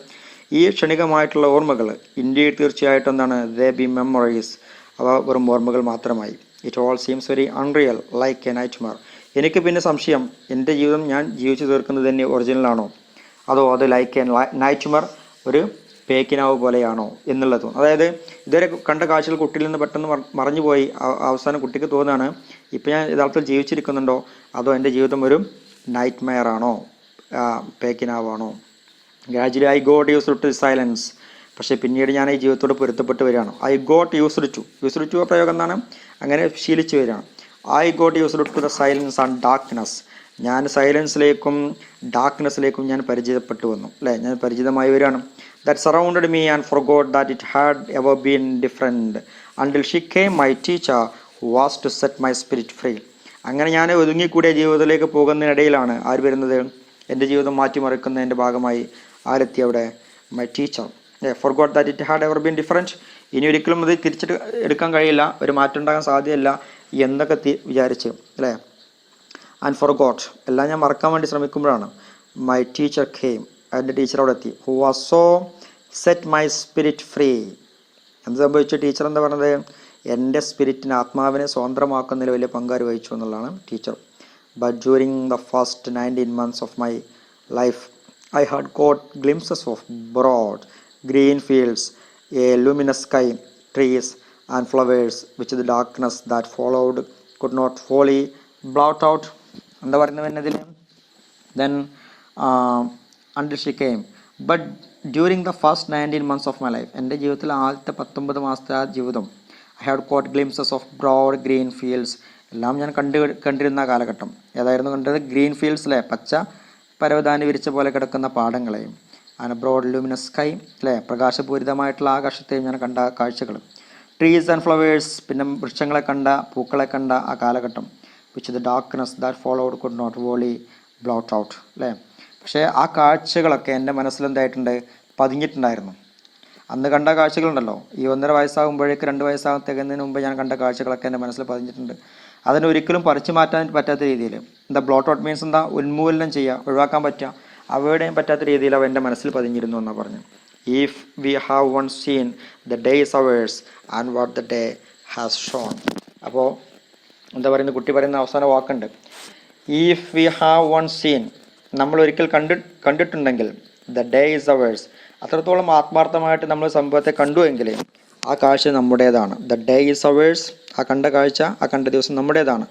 ഈ ക്ഷണികമായിട്ടുള്ള ഓർമ്മകൾ ഇൻഡീഡ് തീർച്ചയായിട്ടും എന്താണ്, ദേ ബി മെമ്മറീസ്, അവ വെറും ഓർമ്മകൾ മാത്രമായി. It all seems very unreal like A night Mar. എനിക്ക് പിന്നെ സംശയം, എൻ്റെ ജീവിതം ഞാൻ ജീവിച്ചു തീർക്കുന്നത് തന്നെ ഒറിജിനലാണോ, അതോ അത് ലൈക്ക് എ നൈറ്റ്മർ, ഒരു പേക്കിനാവ് പോലെയാണോ എന്നുള്ളത്. അതായത് ഇതുവരെ കണ്ട കാഴ്ചകൾ കുട്ടിയിൽ നിന്ന് പെട്ടെന്ന് മറഞ്ഞു പോയി. അവസാനം കുട്ടിക്ക് തോന്നുകയാണ് ഇപ്പം ഞാൻ യഥാർത്ഥത്തിൽ ജീവിച്ചിരിക്കുന്നുണ്ടോ അതോ എൻ്റെ ജീവിതം ഒരു നൈറ്റ് മെയർ ആണോ, പേക്കിനാവാണോ. Gradually I got used to silence. പക്ഷേ പിന്നീട് ഞാൻ ഈ ജീവിതത്തോട് പൊരുത്തപ്പെട്ട് വരികയാണ്. ഐ ഗോട്ട് യൂസ്ഡ് ടു പ്രയോഗം എന്താണ്, അങ്ങനെ ശീലിച്ചു വരികയാണ്. I got used to the silence and darkness. ഞാൻ സൈലൻസിലേക്കും ഡാർക്ക്നെസ്സിലേക്കും ഞാൻ പരിചയപ്പെട്ടു വന്നു, അല്ലേ, ഞാൻ പരിചിതമായി വരികയാണ്. That surrounded me and forgot that it had ever been different until she came my teacher who was to set my spirit free. അങ്ങനെ ഞാൻ ഒതുങ്ങിക്കൂടിയ ജീവിതത്തിലേക്ക് പോകുന്നതിനിടയിലാണ് ആര് വരുന്നത്, എൻ്റെ ജീവിതം മാറ്റിമറിക്കുന്നതിൻ്റെ ഭാഗമായി ആരെത്തി അവിടെ, my teacher. Forgot that it had ever been different. ഇനി ഒരിക്കലും അത് തിരിച്ചിട്ട് എടുക്കാൻ കഴിയില്ല, ഒരു മാറ്റം ഉണ്ടാകാൻ സാധ്യമല്ല എന്നൊക്കെ വിചാരിച്ച്, അല്ലേ. ആൻഡ് ഫോർഗോട്ട്, എല്ലാം ഞാൻ മറക്കാൻ വേണ്ടി ശ്രമിക്കുമ്പോഴാണ് മൈ ടീച്ചർ കെയിം, എൻ്റെ ടീച്ചർ അവിടെ എത്തി. Who was so set my spirit free. എന്ത് സംഭവിച്ചു, ടീച്ചർ എന്താ പറഞ്ഞത്, എൻ്റെ സ്പിരിറ്റിന്, ആത്മാവിനെ സ്വതന്ത്രമാക്കുന്നതിൽ വലിയ പങ്കാര് വഹിച്ചു എന്നുള്ളതാണ് teacher. But during the first 19 months of my life I had caught glimpses of broad green fields, a luminous sky, trees and flowers which the darkness that followed could not wholly blot out. എന്താ പറയുന്നതിൽ then until she came. But during the first 19 months of my life, എൻ്റെ ജീവിതത്തിൽ ആദ്യത്തെ 19 മാസത്തെ ആ ജീവിതം, I had caught glimpses of broad green fields. എല്ലാം ഞാൻ കണ്ടിരുന്ന കാലഘട്ടം. ഏതായിരുന്നു കണ്ടത്, ഗ്രീൻ ഫീൽഡ്സിലെ പച്ച പരവതാനി വിരിച്ച പോലെ കിടക്കുന്ന പാടങ്ങളെയും, ആൻഡ് ബ്രോഡ് ലൂമിനസ് സ്കൈ, അല്ലേ, പ്രകാശപൂരിതമായിട്ടുള്ള ആകാശത്തെയും ഞാൻ കണ്ട കാഴ്ചകൾ. ട്രീസ് ആൻഡ് ഫ്ലവേഴ്സ്, പിന്നെ വൃക്ഷങ്ങളെ കണ്ട, പൂക്കളെ കണ്ട ആ കാലഘട്ടം. Which the darkness that followed could not wholly blot out, അല്ലേ. പക്ഷേ ആ കാഴ്ചകളൊക്കെ എൻ്റെ മനസ്സിലെന്തായിട്ടുണ്ട്, പതിഞ്ഞിട്ടുണ്ടായിരുന്നു. അന്ന് കണ്ട കാഴ്ചകളുണ്ടല്ലോ, ഈ 1.5 വയസ്സാകുമ്പോഴേക്ക് 2 വയസ്സാകും തികയുന്നതിന് മുമ്പ് ഞാൻ കണ്ട കാഴ്ചകളൊക്കെ എൻ്റെ മനസ്സിൽ പതിഞ്ഞിട്ടുണ്ട്. അതിനെ ഒരിക്കലും പറിച്ചു മാറ്റാൻ പറ്റാത്ത രീതിയിൽ, എന്താ ബ്ലോട്ട് ഔട്ട് മീൻസ് എന്താ, ഉന്മൂലനം ചെയ്യുക, ഒഴിവാക്കാൻ പറ്റുക, അവയുടെയും പറ്റാത്ത രീതിയിൽ അവ എൻ്റെ മനസ്സിൽ പതിഞ്ഞിരുന്നു എന്നാണ് പറഞ്ഞു. If we have once seen the day is ours and what the day has shown. അപ്പോൾ എന്താ പറയുന്നത്, കുട്ടി പറയുന്ന അവസാന വാക്കുണ്ട്, if we have once seen, നമ്മൾ ഒരിക്കൽ കണ്ടിട്ടുണ്ടെങ്കിൽ, ദ ഡേ ഇസ് അവേഴ്സ്, അത്രത്തോളം ആത്മാർത്ഥമായിട്ട് നമ്മൾ സംഭവത്തെ കണ്ടുവെങ്കിൽ ആ കാഴ്ച നമ്മുടേതാണ്. ദ ഡേ ഈസ് അവേഴ്സ്, ആ കണ്ട കാഴ്ച, ആ കണ്ട ദിവസം നമ്മുടേതാണ്.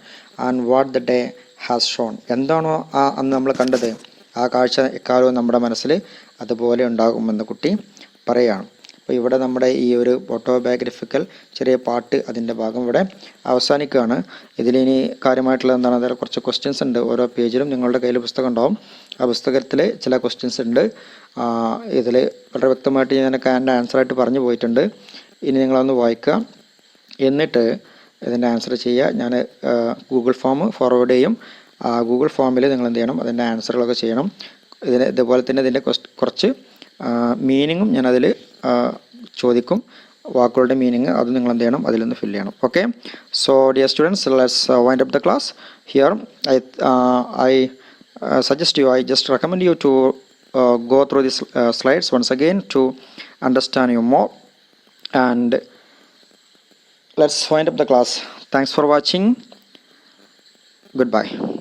And what the day has shown, എന്താണോ അന്ന് നമ്മൾ കണ്ടത്, ആ കാഴ്ച എക്കാലവും നമ്മുടെ മനസ്സിൽ അതുപോലെ ഉണ്ടാകുമെന്ന് കുട്ടി പറയുകയാണ്. അപ്പോൾ ഇവിടെ നമ്മുടെ ഈ ഒരു ഓട്ടോബയോഗ്രഫിക്കൽ ചെറിയ പാട്ട്, അതിൻ്റെ ഭാഗം ഇവിടെ അവസാനിക്കുകയാണ്. ഇതിലിനി കാര്യമായിട്ടുള്ള എന്താണ്, അതിൽ കുറച്ച് ക്വസ്റ്റ്യൻസ് ഉണ്ട്. ഓരോ പേജിലും നിങ്ങളുടെ കയ്യിൽ പുസ്തകം ഉണ്ടാവും. ആ പുസ്തകത്തിൽ ചില ക്വസ്റ്റ്യൻസ് ഉണ്ട്. ഇതിൽ വളരെ വ്യക്തമായിട്ട് ഞാൻ എൻ്റെ ആൻസറായിട്ട് പറഞ്ഞു പോയിട്ടുണ്ട്. ഇനി നിങ്ങളൊന്ന് വായിക്കുക, എന്നിട്ട് ഇതിൻ്റെ ആൻസർ ചെയ്യുക. ഞാൻ ഗൂഗിൾ ഫോം ഫോർവേഡ് ചെയ്യും. ഗൂഗിൾ ഫോമിൽ നിങ്ങൾ എന്ത് ചെയ്യണം, അതിൻ്റെ ആൻസറുകളൊക്കെ ചെയ്യണം. ഇതുപോലെ തന്നെ ഇതിൻ്റെ കുറച്ച് മീനിങ്ങും ഞാനതിൽ ചോദിക്കും, വാക്കുകളുടെ മീനിങ് അത് നിങ്ങൾ എന്ത് ചെയ്യണം, അതിലൊന്ന് ഫില്ല് ചെയ്യണം. Okay, so dear students, let's wind up the class here. I suggest you, I just recommend you to go through these slides once again to understand you more, and let's wind up the class. Thanks for watching. Goodbye.